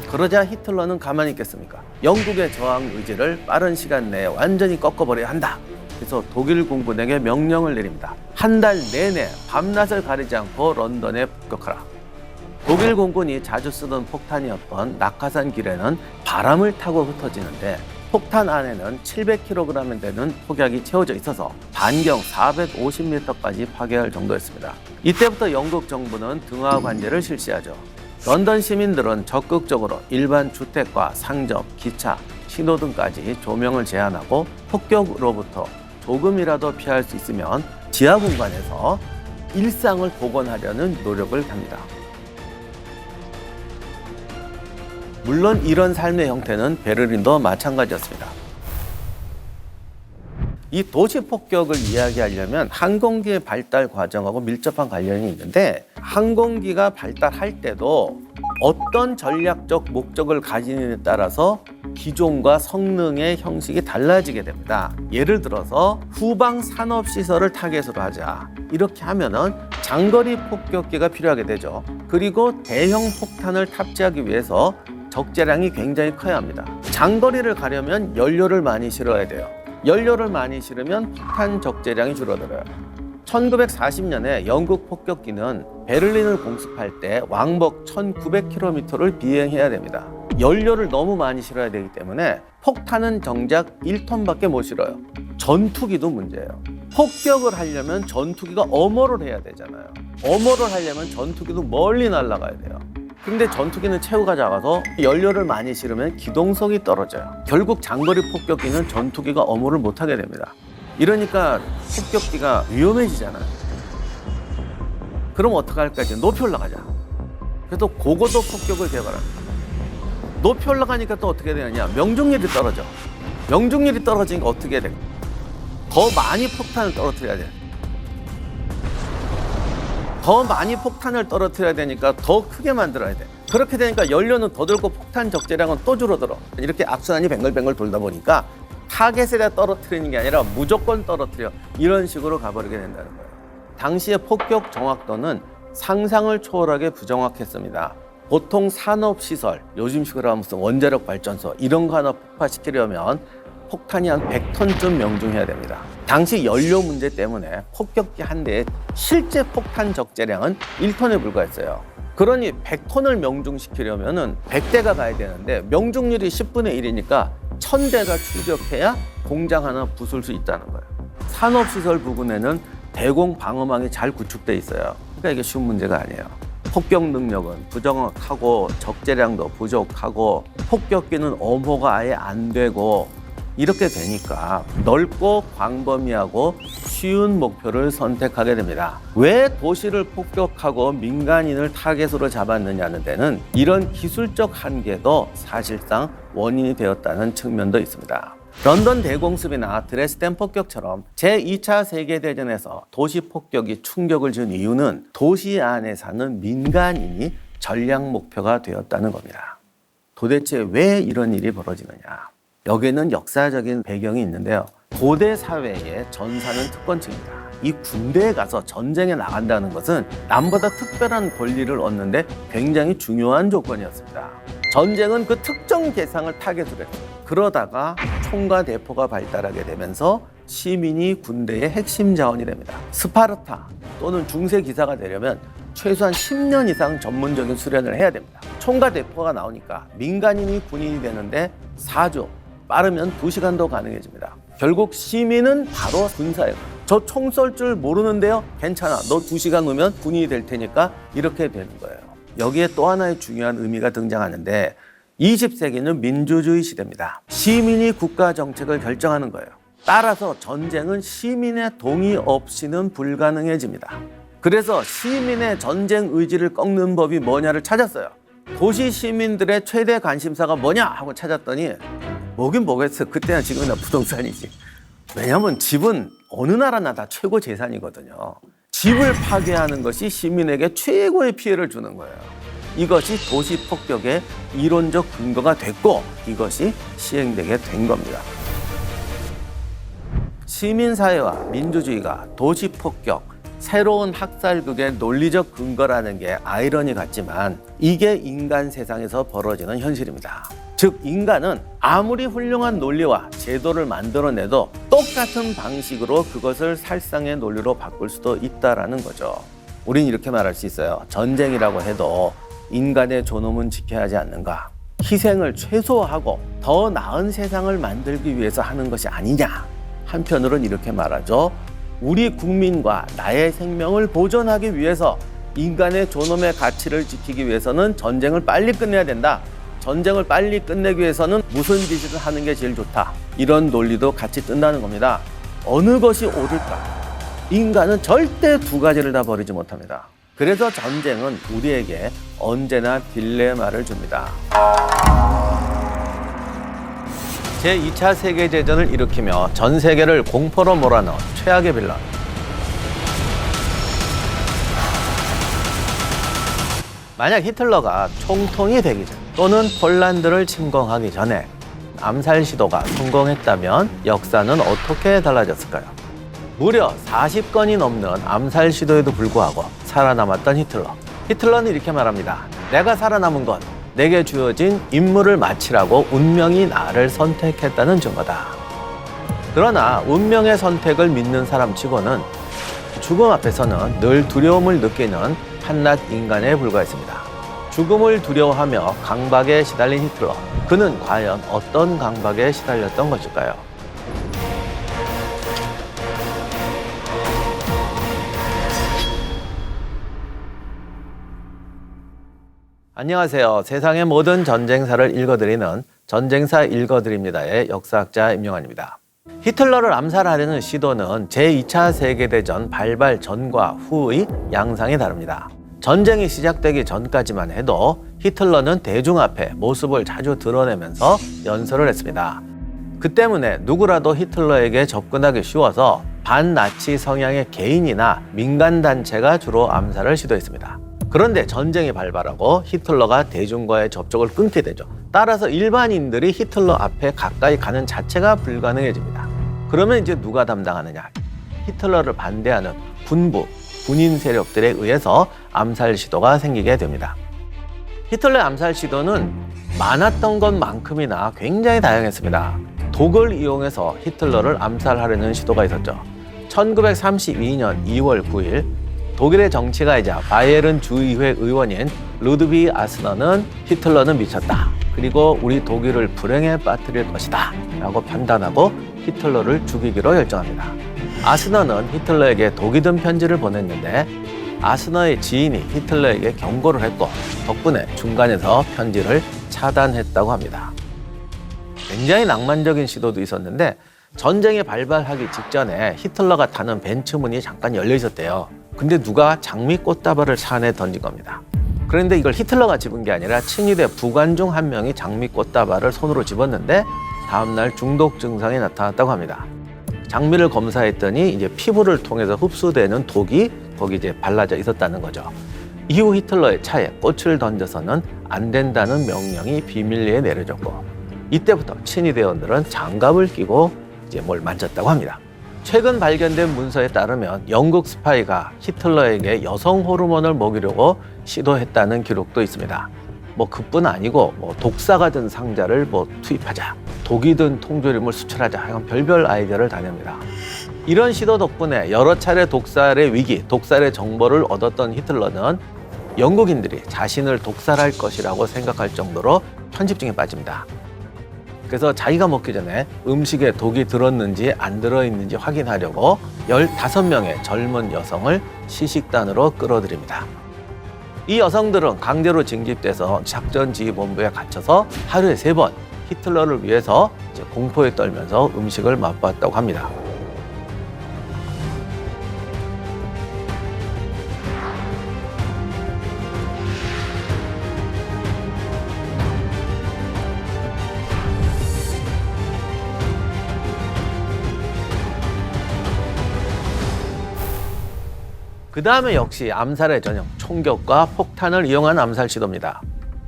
그러자 히틀러는 가만히 있겠습니까? 영국의 저항 의지를 빠른 시간 내에 완전히 꺾어버려야 한다. 그래서 독일 공군에게 명령을 내립니다. 한 달 내내 밤낮을 가리지 않고 런던에 폭격하라. 독일 공군이 자주 쓰던 폭탄이었던 낙하산 기뢰는 바람을 타고 흩어지는데 폭탄 안에는 700kg이 되는 폭약이 채워져 있어서 반경 450m까지 파괴할 정도였습니다. 이때부터 영국 정부는 등화 관제를 실시하죠. 런던 시민들은 적극적으로 일반 주택과 상점, 기차, 신호등까지 조명을 제한하고 폭격으로부터 조금이라도 피할 수 있으면 지하 공간에서 일상을 복원하려는 노력을 합니다. 물론 이런 삶의 형태는 베를린도 마찬가지였습니다. 이 도시 폭격을 이야기하려면 항공기의 발달 과정하고 밀접한 관련이 있는데 항공기가 발달할 때도 어떤 전략적 목적을 가지느냐에 따라서 기종과 성능의 형식이 달라지게 됩니다. 예를 들어서 후방 산업시설을 타겟으로 하자. 이렇게 하면은 장거리 폭격기가 필요하게 되죠. 그리고 대형 폭탄을 탑재하기 위해서 적재량이 굉장히 커야 합니다. 장거리를 가려면 연료를 많이 실어야 돼요. 연료를 많이 실으면 폭탄 적재량이 줄어들어요. 1940년에 영국 폭격기는 베를린을 공습할 때 왕복 1900km를 비행해야 됩니다. 연료를 너무 많이 실어야 되기 때문에 폭탄은 정작 1톤밖에 못 실어요. 전투기도 문제예요. 폭격을 하려면 전투기가 엄호를 해야 되잖아요. 엄호를 하려면 전투기도 멀리 날아가야 돼요. 근데 전투기는 체구가 작아서 연료를 많이 실으면 기동성이 떨어져요. 결국 장거리 폭격기는 전투기가 엄호를 못하게 됩니다. 이러니까 폭격기가 위험해지잖아요. 그럼 어떡할까? 이제 높이 올라가자. 그래서 고고도 폭격을 개발합니다. 높이 올라가니까 또 어떻게 되느냐? 명중률이 떨어져. 명중률이 떨어지니까 어떻게 돼? 더 많이 폭탄을 떨어뜨려야 돼. 더 많이 폭탄을 떨어뜨려야 되니까 더 크게 만들어야 돼. 그렇게 되니까 연료는 더 들고 폭탄 적재량은 또 줄어들어. 이렇게 악순환이 뱅글뱅글 돌다 보니까 타겟에다 떨어뜨리는 게 아니라 무조건 떨어뜨려. 이런 식으로 가버리게 된다는 거예요. 당시의 폭격 정확도는 상상을 초월하게 부정확했습니다. 보통 산업시설, 요즘식으로 하면 무슨 원자력 발전소 이런 거 하나 폭파시키려면 폭탄이 한 100톤쯤 명중해야 됩니다. 당시 연료 문제 때문에 폭격기 한 대의 실제 폭탄 적재량은 1톤에 불과했어요. 그러니 100톤을 명중시키려면 100대가 가야 되는데 명중률이 10분의 1이니까 1000대가 출격해야 공장 하나 부술 수 있다는 거예요. 산업시설 부근에는 대공 방어망이 잘 구축돼 있어요. 그러니까 이게 쉬운 문제가 아니에요. 폭격 능력은 부정확하고 적재량도 부족하고 폭격기는 엄호가 아예 안 되고 이렇게 되니까 넓고 광범위하고 쉬운 목표를 선택하게 됩니다. 왜 도시를 폭격하고 민간인을 타겟으로 잡았느냐는 데는 이런 기술적 한계도 사실상 원인이 되었다는 측면도 있습니다. 런던 대공습이나 드레스덴 폭격처럼 제2차 세계대전에서 도시 폭격이 충격을 준 이유는 도시 안에 사는 민간인이 전략 목표가 되었다는 겁니다. 도대체 왜 이런 일이 벌어지느냐? 여기에는 역사적인 배경이 있는데요. 고대 사회의 전사는 특권층입니다. 이 군대에 가서 전쟁에 나간다는 것은 남보다 특별한 권리를 얻는데 굉장히 중요한 조건이었습니다. 전쟁은 그 특정 대상을 타겟으로 했어요. 그러다가 총과 대포가 발달하게 되면서 시민이 군대의 핵심 자원이 됩니다. 스파르타 또는 중세 기사가 되려면 최소한 10년 이상 전문적인 수련을 해야 됩니다. 총과 대포가 나오니까 민간인이 군인이 되는데 4주, 빠르면 2시간도 가능해집니다. 결국 시민은 바로 군사예요. 저 총 쏠 줄 모르는데요? 괜찮아. 너 2시간 후면 군인이 될 테니까 이렇게 되는 거예요. 여기에 또 하나의 중요한 의미가 등장하는데 20세기는 민주주의 시대입니다. 시민이 국가 정책을 결정하는 거예요. 따라서 전쟁은 시민의 동의 없이는 불가능해집니다. 그래서 시민의 전쟁 의지를 꺾는 법이 뭐냐를 찾았어요. 도시 시민들의 최대 관심사가 뭐냐 하고 찾았더니 뭐긴 뭐겠어. 그때나 지금이나 부동산이지. 왜냐하면 집은 어느 나라나 다 최고 재산이거든요. 집을 파괴하는 것이 시민에게 최고의 피해를 주는 거예요. 이것이 도시 폭격의 이론적 근거가 됐고 이것이 시행되게 된 겁니다. 시민사회와 민주주의가 도시 폭격, 새로운 학살극의 논리적 근거라는 게 아이러니 같지만 이게 인간 세상에서 벌어지는 현실입니다. 즉 인간은 아무리 훌륭한 논리와 제도를 만들어내도 똑같은 방식으로 그것을 살상의 논리로 바꿀 수도 있다라는 거죠. 우린 이렇게 말할 수 있어요. 전쟁이라고 해도 인간의 존엄은 지켜야 하지 않는가? 희생을 최소화하고 더 나은 세상을 만들기 위해서 하는 것이 아니냐? 한편으로는 이렇게 말하죠. 우리 국민과 나의 생명을 보존하기 위해서 인간의 존엄의 가치를 지키기 위해서는 전쟁을 빨리 끝내야 된다. 전쟁을 빨리 끝내기 위해서는 무슨 짓을 하는 게 제일 좋다. 이런 논리도 같이 뜬다는 겁니다. 어느 것이 옳을까? 인간은 절대 두 가지를 다 버리지 못합니다. 그래서 전쟁은 우리에게 언제나 딜레마를 줍니다. 제2차 세계대전을 일으키며 전 세계를 공포로 몰아넣은 최악의 빌런. 만약 히틀러가 총통이 되기 전 또는 폴란드를 침공하기 전에 암살 시도가 성공했다면 역사는 어떻게 달라졌을까요? 무려 40건이 넘는 암살 시도에도 불구하고 살아남았던 히틀러. 히틀러는 이렇게 말합니다. 내가 살아남은 건 내게 주어진 임무를 마치라고 운명이 나를 선택했다는 증거다. 그러나 운명의 선택을 믿는 사람치고는 죽음 앞에서는 늘 두려움을 느끼는 한낱 인간에 불과했습니다. 죽음을 두려워하며 강박에 시달린 히틀러. 그는 과연 어떤 강박에 시달렸던 것일까요? 안녕하세요. 세상의 모든 전쟁사를 읽어드리는 전쟁사 읽어드립니다의 역사학자 임용환입니다. 히틀러를 암살하려는 시도는 제2차 세계대전 발발 전과 후의 양상이 다릅니다. 전쟁이 시작되기 전까지만 해도 히틀러는 대중 앞에 모습을 자주 드러내면서 연설을 했습니다. 그 때문에 누구라도 히틀러에게 접근하기 쉬워서 반나치 성향의 개인이나 민간단체가 주로 암살을 시도했습니다. 그런데 전쟁이 발발하고 히틀러가 대중과의 접촉을 끊게 되죠. 따라서 일반인들이 히틀러 앞에 가까이 가는 자체가 불가능해집니다. 그러면 이제 누가 담당하느냐? 히틀러를 반대하는 군부, 군인 세력들에 의해서 암살 시도가 생기게 됩니다. 히틀러의 암살 시도는 많았던 것만큼이나 굉장히 다양했습니다. 독을 이용해서 히틀러를 암살하려는 시도가 있었죠. 1932년 2월 9일 독일의 정치가이자 바이에른 주의회 의원인 루드비 아스너는 히틀러는 미쳤다. 그리고 우리 독일을 불행에 빠뜨릴 것이다. 라고 판단하고 히틀러를 죽이기로 결정합니다. 아스너는 히틀러에게 독이 든 편지를 보냈는데 아스너의 지인이 히틀러에게 경고를 했고 덕분에 중간에서 편지를 차단했다고 합니다. 굉장히 낭만적인 시도도 있었는데 전쟁이 발발하기 직전에 히틀러가 타는 벤츠문이 잠깐 열려 있었대요. 근데 누가 장미 꽃다발을 차 안에 던진 겁니다. 그런데 이걸 히틀러가 집은 게 아니라 친위대 부관 중 한 명이 장미 꽃다발을 손으로 집었는데 다음날 중독 증상이 나타났다고 합니다. 장미를 검사했더니 이제 피부를 통해서 흡수되는 독이 거기 이제 발라져 있었다는 거죠. 이후 히틀러의 차에 꽃을 던져서는 안 된다는 명령이 비밀리에 내려졌고 이때부터 친위대원들은 장갑을 끼고 이제 뭘 만졌다고 합니다. 최근 발견된 문서에 따르면 영국 스파이가 히틀러에게 여성 호르몬을 먹이려고 시도했다는 기록도 있습니다. 그뿐 아니고 독사가 든 상자를 투입하자, 독이 든 통조림을 수출하자 하여간 별별 아이디어를 다 냅니다. 이런 시도 덕분에 여러 차례 독살의 위기, 독살의 정보를 얻었던 히틀러는 영국인들이 자신을 독살할 것이라고 생각할 정도로 편집증에 빠집니다. 그래서 자기가 먹기 전에 음식에 독이 들었는지 안 들어있는지 확인하려고 15명의 젊은 여성을 시식단으로 끌어들입니다. 이 여성들은 강제로 징집돼서 작전지휘본부에 갇혀서 하루에 3번 히틀러를 위해서 공포에 떨면서 음식을 맛봤다고 합니다. 그 다음에 역시 암살의 전형, 총격과 폭탄을 이용한 암살 시도입니다.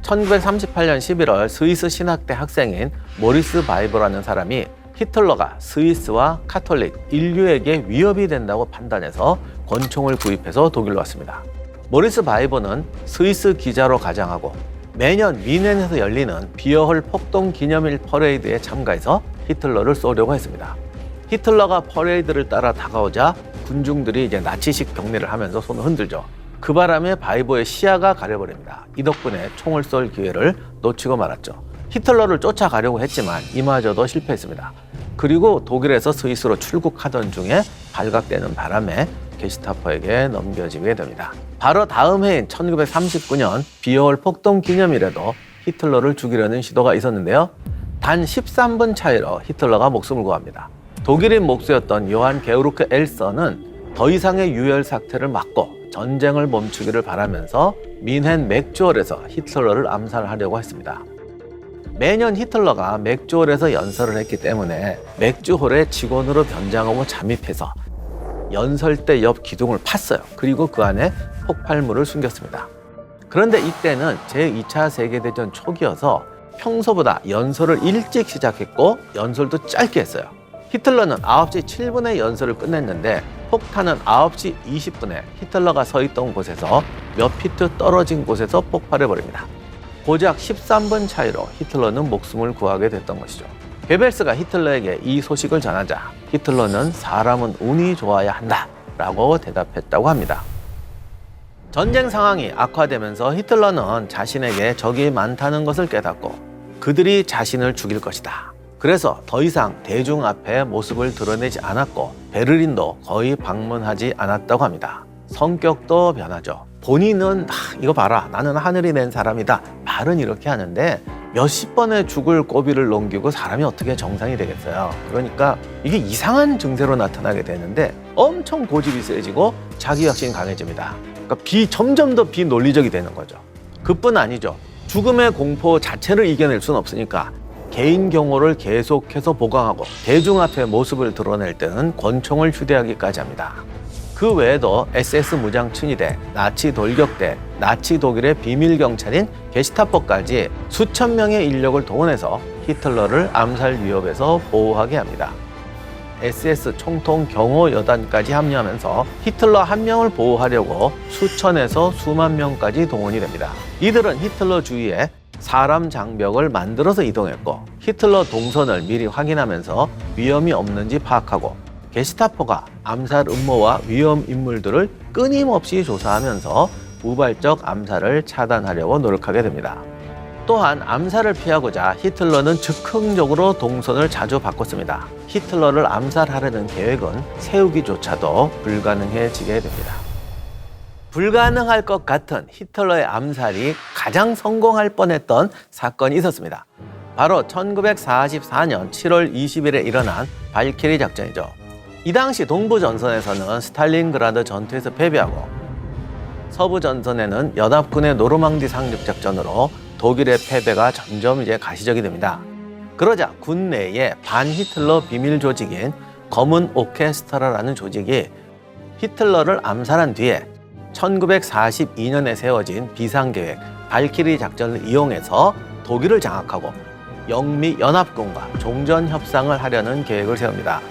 1938년 11월 스위스 신학대 학생인 모리스 바이버라는 사람이 히틀러가 스위스와 카톨릭, 인류에게 위협이 된다고 판단해서 권총을 구입해서 독일로 왔습니다. 모리스 바이버는 스위스 기자로 가장하고 매년 뮌헨에서 열리는 비어홀 폭동 기념일 퍼레이드에 참가해서 히틀러를 쏘려고 했습니다. 히틀러가 퍼레이드를 따라 다가오자 군중들이 이제 나치식 경례를 하면서 손을 흔들죠. 그 바람에 바이버의 시야가 가려버립니다. 이 덕분에 총을 쏠 기회를 놓치고 말았죠. 히틀러를 쫓아가려고 했지만 이마저도 실패했습니다. 그리고 독일에서 스위스로 출국하던 중에 발각되는 바람에 게시타포에게 넘겨지게 됩니다. 바로 다음 해인 1939년 비어홀 폭동 기념일에도 히틀러를 죽이려는 시도가 있었는데요. 단 13분 차이로 히틀러가 목숨을 구합니다. 독일인 목수였던 요한 게우르크 엘서는 더 이상의 유혈 사태를 막고 전쟁을 멈추기를 바라면서 뮌헨 맥주홀에서 히틀러를 암살하려고 했습니다. 매년 히틀러가 맥주홀에서 연설을 했기 때문에 맥주홀의 직원으로 변장하고 잠입해서 연설대 옆 기둥을 팠어요. 그리고 그 안에 폭발물을 숨겼습니다. 그런데 이때는 제2차 세계대전 초기여서 평소보다 연설을 일찍 시작했고 연설도 짧게 했어요. 히틀러는 9시 7분에 연설을 끝냈는데 폭탄은 9시 20분에 히틀러가 서 있던 곳에서 몇 피트 떨어진 곳에서 폭발해버립니다. 고작 13분 차이로 히틀러는 목숨을 구하게 됐던 것이죠. 괴벨스가 히틀러에게 이 소식을 전하자 히틀러는 사람은 운이 좋아야 한다 라고 대답했다고 합니다. 전쟁 상황이 악화되면서 히틀러는 자신에게 적이 많다는 것을 깨닫고 그들이 자신을 죽일 것이다. 그래서 더 이상 대중 앞에 모습을 드러내지 않았고 베를린도 거의 방문하지 않았다고 합니다. 성격도 변하죠. 본인은 이거 봐라, 나는 하늘이 낸 사람이다. 말은 이렇게 하는데 몇십 번의 죽을 고비를 넘기고 사람이 어떻게 정상이 되겠어요. 그러니까 이게 이상한 증세로 나타나게 되는데 엄청 고집이 세지고 자기 확신이 강해집니다. 그러니까 점점 더 비논리적이 되는 거죠. 그뿐 아니죠. 죽음의 공포 자체를 이겨낼 수는 없으니까 개인 경호를 계속해서 보강하고 대중 앞에 모습을 드러낼 때는 권총을 휴대하기까지 합니다. 그 외에도 SS 무장 춘위대, 나치 돌격대, 나치 독일의 비밀 경찰인 게시타포까지 수천 명의 인력을 동원해서 히틀러를 암살 위협에서 보호하게 합니다. SS 총통 경호 여단까지 합류하면서 히틀러 한 명을 보호하려고 수천에서 수만 명까지 동원이 됩니다. 이들은 히틀러 주위에 사람 장벽을 만들어서 이동했고 히틀러 동선을 미리 확인하면서 위험이 없는지 파악하고 게시타포가 암살 음모와 위험 인물들을 끊임없이 조사하면서 우발적 암살을 차단하려고 노력하게 됩니다. 또한 암살을 피하고자 히틀러는 즉흥적으로 동선을 자주 바꿨습니다. 히틀러를 암살하려는 계획은 세우기조차도 불가능해지게 됩니다. 불가능할 것 같은 히틀러의 암살이 가장 성공할 뻔했던 사건이 있었습니다. 바로 1944년 7월 20일에 일어난 발키리 작전이죠. 이 당시 동부 전선에서는 스탈린그라드 전투에서 패배하고 서부 전선에는 연합군의 노르망디 상륙 작전으로 독일의 패배가 점점 가시적이 됩니다. 그러자 군 내에 반히틀러 비밀 조직인 검은 오케스트라라는 조직이 히틀러를 암살한 뒤에 1942년에 세워진 비상계획 발키리 작전을 이용해서 독일을 장악하고 영미 연합군과 종전 협상을 하려는 계획을 세웁니다.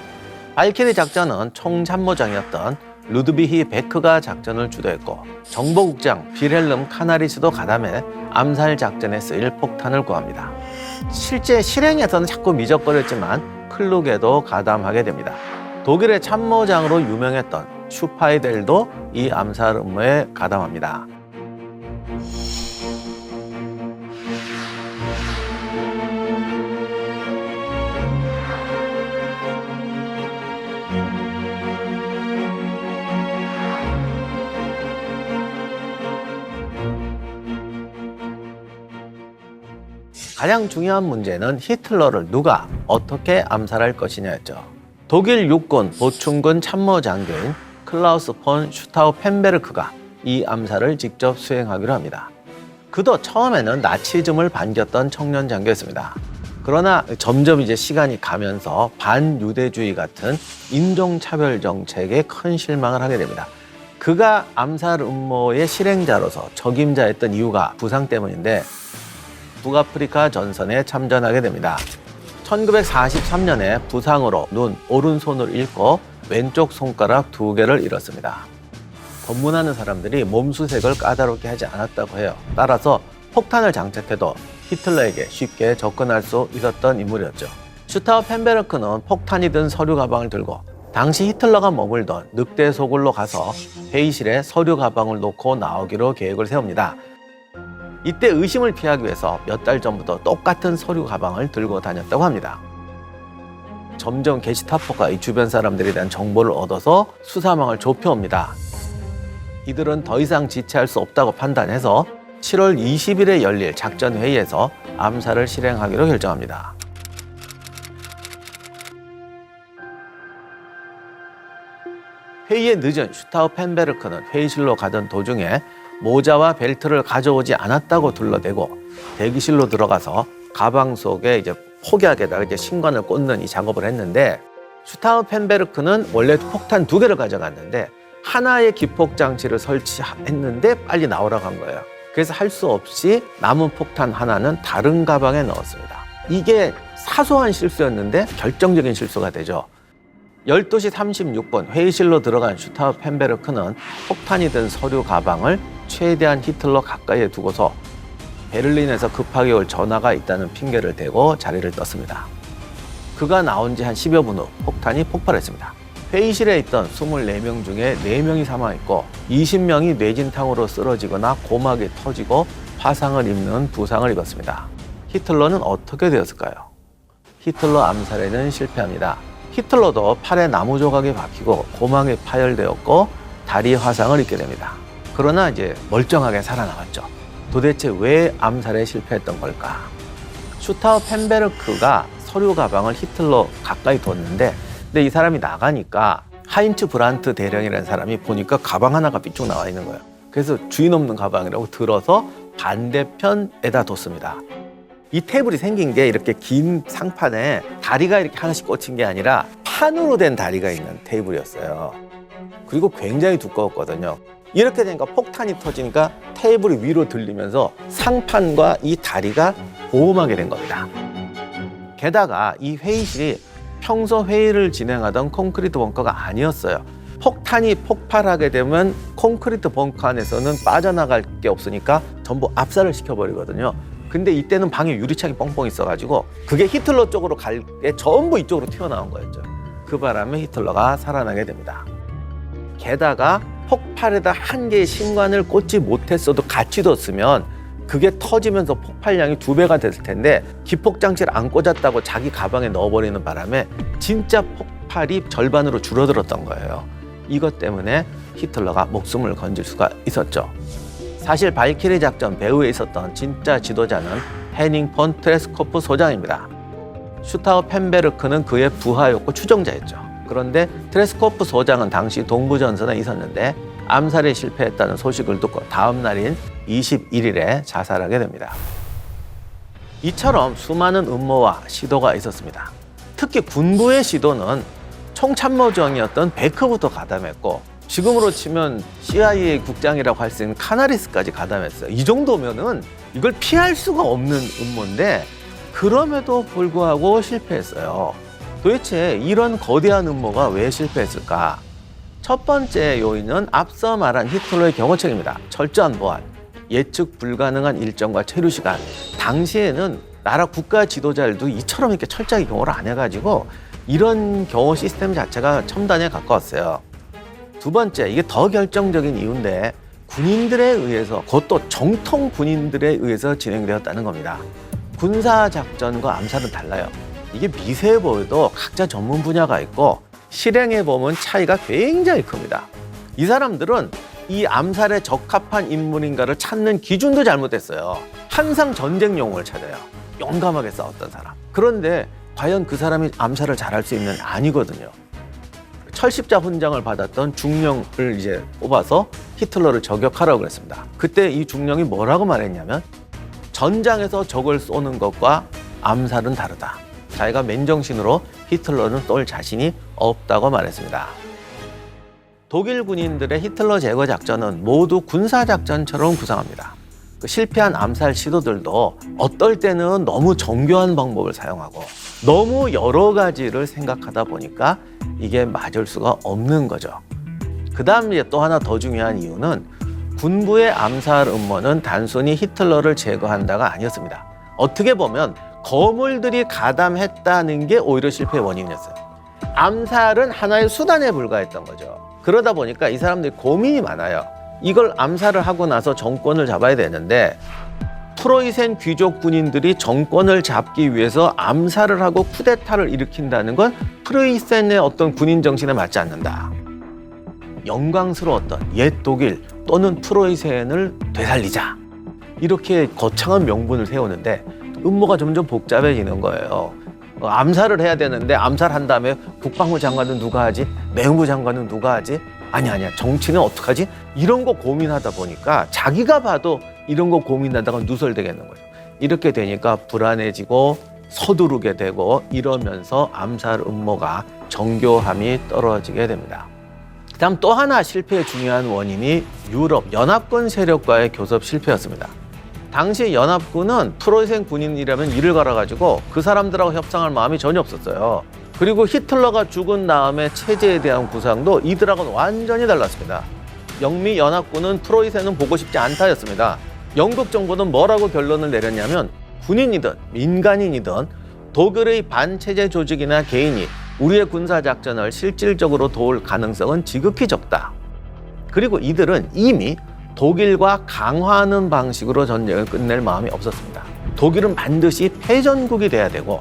발키리 작전은 총참모장이었던 루드비히 베크가 작전을 주도했고 정보국장 빌헬름 카나리스도 가담해 암살 작전에 쓰일 폭탄을 구합니다. 실제 실행에서는 자꾸 미적거렸지만 클룩에도 가담하게 됩니다. 독일의 참모장으로 유명했던 슈파이델도 이 암살 음모에 가담합니다. 가장 중요한 문제는 히틀러를 누가 어떻게 암살할 것이냐였죠. 독일 육군 보충군 참모장교인 클라우스 폰 슈타우펜베르크가 이 암살을 직접 수행하기로 합니다. 그도 처음에는 나치즘을 반겼던 청년 장교였습니다. 그러나 점점 시간이 가면서 반유대주의 같은 인종차별 정책에 큰 실망을 하게 됩니다. 그가 암살 음모의 실행자로서 적임자였던 이유가 부상 때문인데 북아프리카 전선에 참전하게 됩니다. 1943년에 부상으로 눈, 오른손을 잃고 왼쪽 손가락 2개를 잃었습니다. 검문하는 사람들이 몸수색을 까다롭게 하지 않았다고 해요. 따라서 폭탄을 장착해도 히틀러에게 쉽게 접근할 수 있었던 인물이었죠. 슈타우 펜베르크는 폭탄이 든 서류 가방을 들고 당시 히틀러가 머물던 늑대 소굴로 가서 회의실에 서류 가방을 놓고 나오기로 계획을 세웁니다. 이때 의심을 피하기 위해서 몇 달 전부터 똑같은 서류 가방을 들고 다녔다고 합니다. 점점 게시타포가 이 주변 사람들에 대한 정보를 얻어서 수사망을 좁혀옵니다. 이들은 더 이상 지체할 수 없다고 판단해서 7월 20일에 열릴 작전회의에서 암살을 실행하기로 결정합니다. 회의에 늦은 슈타우 펜베르크는 회의실로 가던 도중에 모자와 벨트를 가져오지 않았다고 둘러대고 대기실로 들어가서 가방 속에 폭약에다가 신관을 꽂는 이 작업을 했는데 슈타우 펜베르크는 원래 폭탄 2개를 가져갔는데 하나의 기폭 장치를 설치했는데 빨리 나오라고 한 거예요. 그래서 할 수 없이 남은 폭탄 하나는 다른 가방에 넣었습니다. 이게 사소한 실수였는데 결정적인 실수가 되죠. 12시 36분 회의실로 들어간 슈타우 펜베르크는 폭탄이 든 서류 가방을 최대한 히틀러 가까이에 두고서 베를린에서 급하게 올 전화가 있다는 핑계를 대고 자리를 떴습니다. 그가 나온 지 한 10여 분 후 폭탄이 폭발했습니다. 회의실에 있던 24명 중에 4명이 사망했고 20명이 뇌진탕으로 쓰러지거나 고막이 터지고 화상을 입는 부상을 입었습니다. 히틀러는 어떻게 되었을까요? 히틀러 암살에는 실패합니다. 히틀러도 팔에 나무 조각이 박히고 고막이 파열되었고 다리 화상을 입게 됩니다. 그러나 멀쩡하게 살아남았죠. 도대체 왜 암살에 실패했던 걸까? 슈타우 펜베르크가 서류 가방을 히틀러 가까이 뒀는데 근데 이 사람이 나가니까 하인츠 브란트 대령이라는 사람이 보니까 가방 하나가 삐쭉 나와 있는 거예요. 그래서 주인 없는 가방이라고 들어서 반대편에다 뒀습니다. 이 테이블이 생긴 게 이렇게 긴 상판에 다리가 이렇게 하나씩 꽂힌 게 아니라 판으로 된 다리가 있는 테이블이었어요. 그리고 굉장히 두꺼웠거든요. 이렇게 되니까 폭탄이 터지니까 테이블이 위로 들리면서 상판과 이 다리가 보험하게 된 겁니다. 게다가 이 회의실이 평소 회의를 진행하던 콘크리트 벙커가 아니었어요. 폭탄이 폭발하게 되면 콘크리트 벙커 안에서는 빠져나갈 게 없으니까 전부 압살을 시켜버리거든요. 근데 이때는 방에 유리창이 뻥뻥 있어가지고 그게 히틀러 쪽으로 갈 게 전부 이쪽으로 튀어나온 거였죠. 그 바람에 히틀러가 살아나게 됩니다. 게다가 폭발에다 한 개의 신관을 꽂지 못했어도 같이 뒀으면 그게 터지면서 폭발량이 2배가 됐을 텐데 기폭장치를 안 꽂았다고 자기 가방에 넣어버리는 바람에 진짜 폭발이 절반으로 줄어들었던 거예요. 이것 때문에 히틀러가 목숨을 건질 수가 있었죠. 사실 발키리 작전 배후에 있었던 진짜 지도자는 헤닝 폰 트레스코프 소장입니다. 슈타우 펜베르크는 그의 부하였고 추종자였죠. 그런데 트레스코프 소장은 당시 동부전선에 있었는데 암살에 실패했다는 소식을 듣고 다음 날인 21일에 자살하게 됩니다. 이처럼 수많은 음모와 시도가 있었습니다. 특히 군부의 시도는 총참모장이었던 베크부터 가담했고 지금으로 치면 CIA 국장이라고 할 수 있는 카나리스까지 가담했어요. 이 정도면은 이걸 피할 수가 없는 음모인데 그럼에도 불구하고 실패했어요. 도대체 이런 거대한 음모가 왜 실패했을까? 첫 번째 요인은 앞서 말한 히틀러의 경호책입니다. 철저한 보안, 예측 불가능한 일정과 체류 시간. 당시에는 나라 국가 지도자들도 이처럼 이렇게 철저하게 경호를 안 해가지고 이런 경호 시스템 자체가 첨단에 가까웠어요. 두 번째, 이게 더 결정적인 이유인데 군인들에 의해서, 그것도 정통 군인들에 의해서 진행되었다는 겁니다. 군사작전과 암살은 달라요. 이게 미세해 보여도 각자 전문 분야가 있고 실행해 보면 차이가 굉장히 큽니다. 이 사람들은 이 암살에 적합한 인물인가를 찾는 기준도 잘못됐어요. 항상 전쟁 용어를 찾아요. 용감하게 싸웠던 사람. 그런데 과연 그 사람이 암살을 잘할 수 있는 아니거든요. 철십자 훈장을 받았던 중령을 뽑아서 히틀러를 저격하라고 그랬습니다. 그때 이 중령이 뭐라고 말했냐면 전장에서 적을 쏘는 것과 암살은 다르다. 자기가 맨정신으로 히틀러는 쏠 자신이 없다고 말했습니다. 독일 군인들의 히틀러 제거 작전은 모두 군사 작전처럼 구상합니다. 실패한 암살 시도들도 어떨 때는 너무 정교한 방법을 사용하고 너무 여러 가지를 생각하다 보니까 이게 맞을 수가 없는 거죠. 그 다음 이제 또 하나 더 중요한 이유는 군부의 암살 음모는 단순히 히틀러를 제거한다가 아니었습니다. 어떻게 보면 거물들이 가담했다는 게 오히려 실패의 원인이었어요. 암살은 하나의 수단에 불과했던 거죠. 그러다 보니까 이 사람들이 고민이 많아요. 이걸 암살을 하고 나서 정권을 잡아야 되는데 프로이센 귀족 군인들이 정권을 잡기 위해서 암살을 하고 쿠데타를 일으킨다는 건 프로이센의 어떤 군인 정신에 맞지 않는다. 영광스러웠던 옛 독일 또는 프로이센을 되살리자. 이렇게 거창한 명분을 세우는데 음모가 점점 복잡해지는 거예요. 암살을 해야 되는데 암살한 다음에 국방부 장관은 누가 하지? 내무부 장관은 누가 하지? 아니야 정치는 어떡하지? 이런 거 고민하다 보니까 자기가 봐도 이런 거 고민하다가 누설되겠는 거예요. 이렇게 되니까 불안해지고 서두르게 되고 이러면서 암살 음모가 정교함이 떨어지게 됩니다. 그다음 또 하나 실패의 중요한 원인이 유럽 연합군 세력과의 교섭 실패였습니다. 당시 연합군은 프로이센 군인이라면 이를 갈아가지고 그 사람들하고 협상할 마음이 전혀 없었어요. 그리고 히틀러가 죽은 다음에 체제에 대한 구상도 이들하고는 완전히 달랐습니다. 영미 연합군은 프로이센은 보고 싶지 않다였습니다. 영국 정부는 뭐라고 결론을 내렸냐면 군인이든 민간인이든 독일의 반체제 조직이나 개인이 우리의 군사작전을 실질적으로 도울 가능성은 지극히 적다. 그리고 이들은 이미 독일과 강화하는 방식으로 전쟁을 끝낼 마음이 없었습니다. 독일은 반드시 패전국이 돼야 되고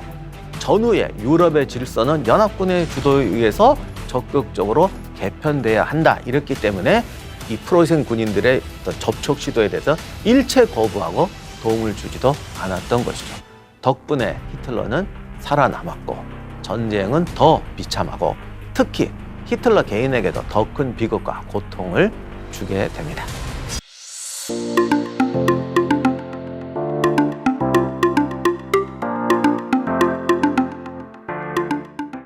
전후에 유럽의 질서는 연합군의 주도에 의해서 적극적으로 개편돼야 한다. 이랬기 때문에 이 프로이센 군인들의 접촉 시도에 대해서 일체 거부하고 도움을 주지도 않았던 것이죠. 덕분에 히틀러는 살아남았고 전쟁은 더 비참하고 특히 히틀러 개인에게도 더 큰 비극과 고통을 주게 됩니다.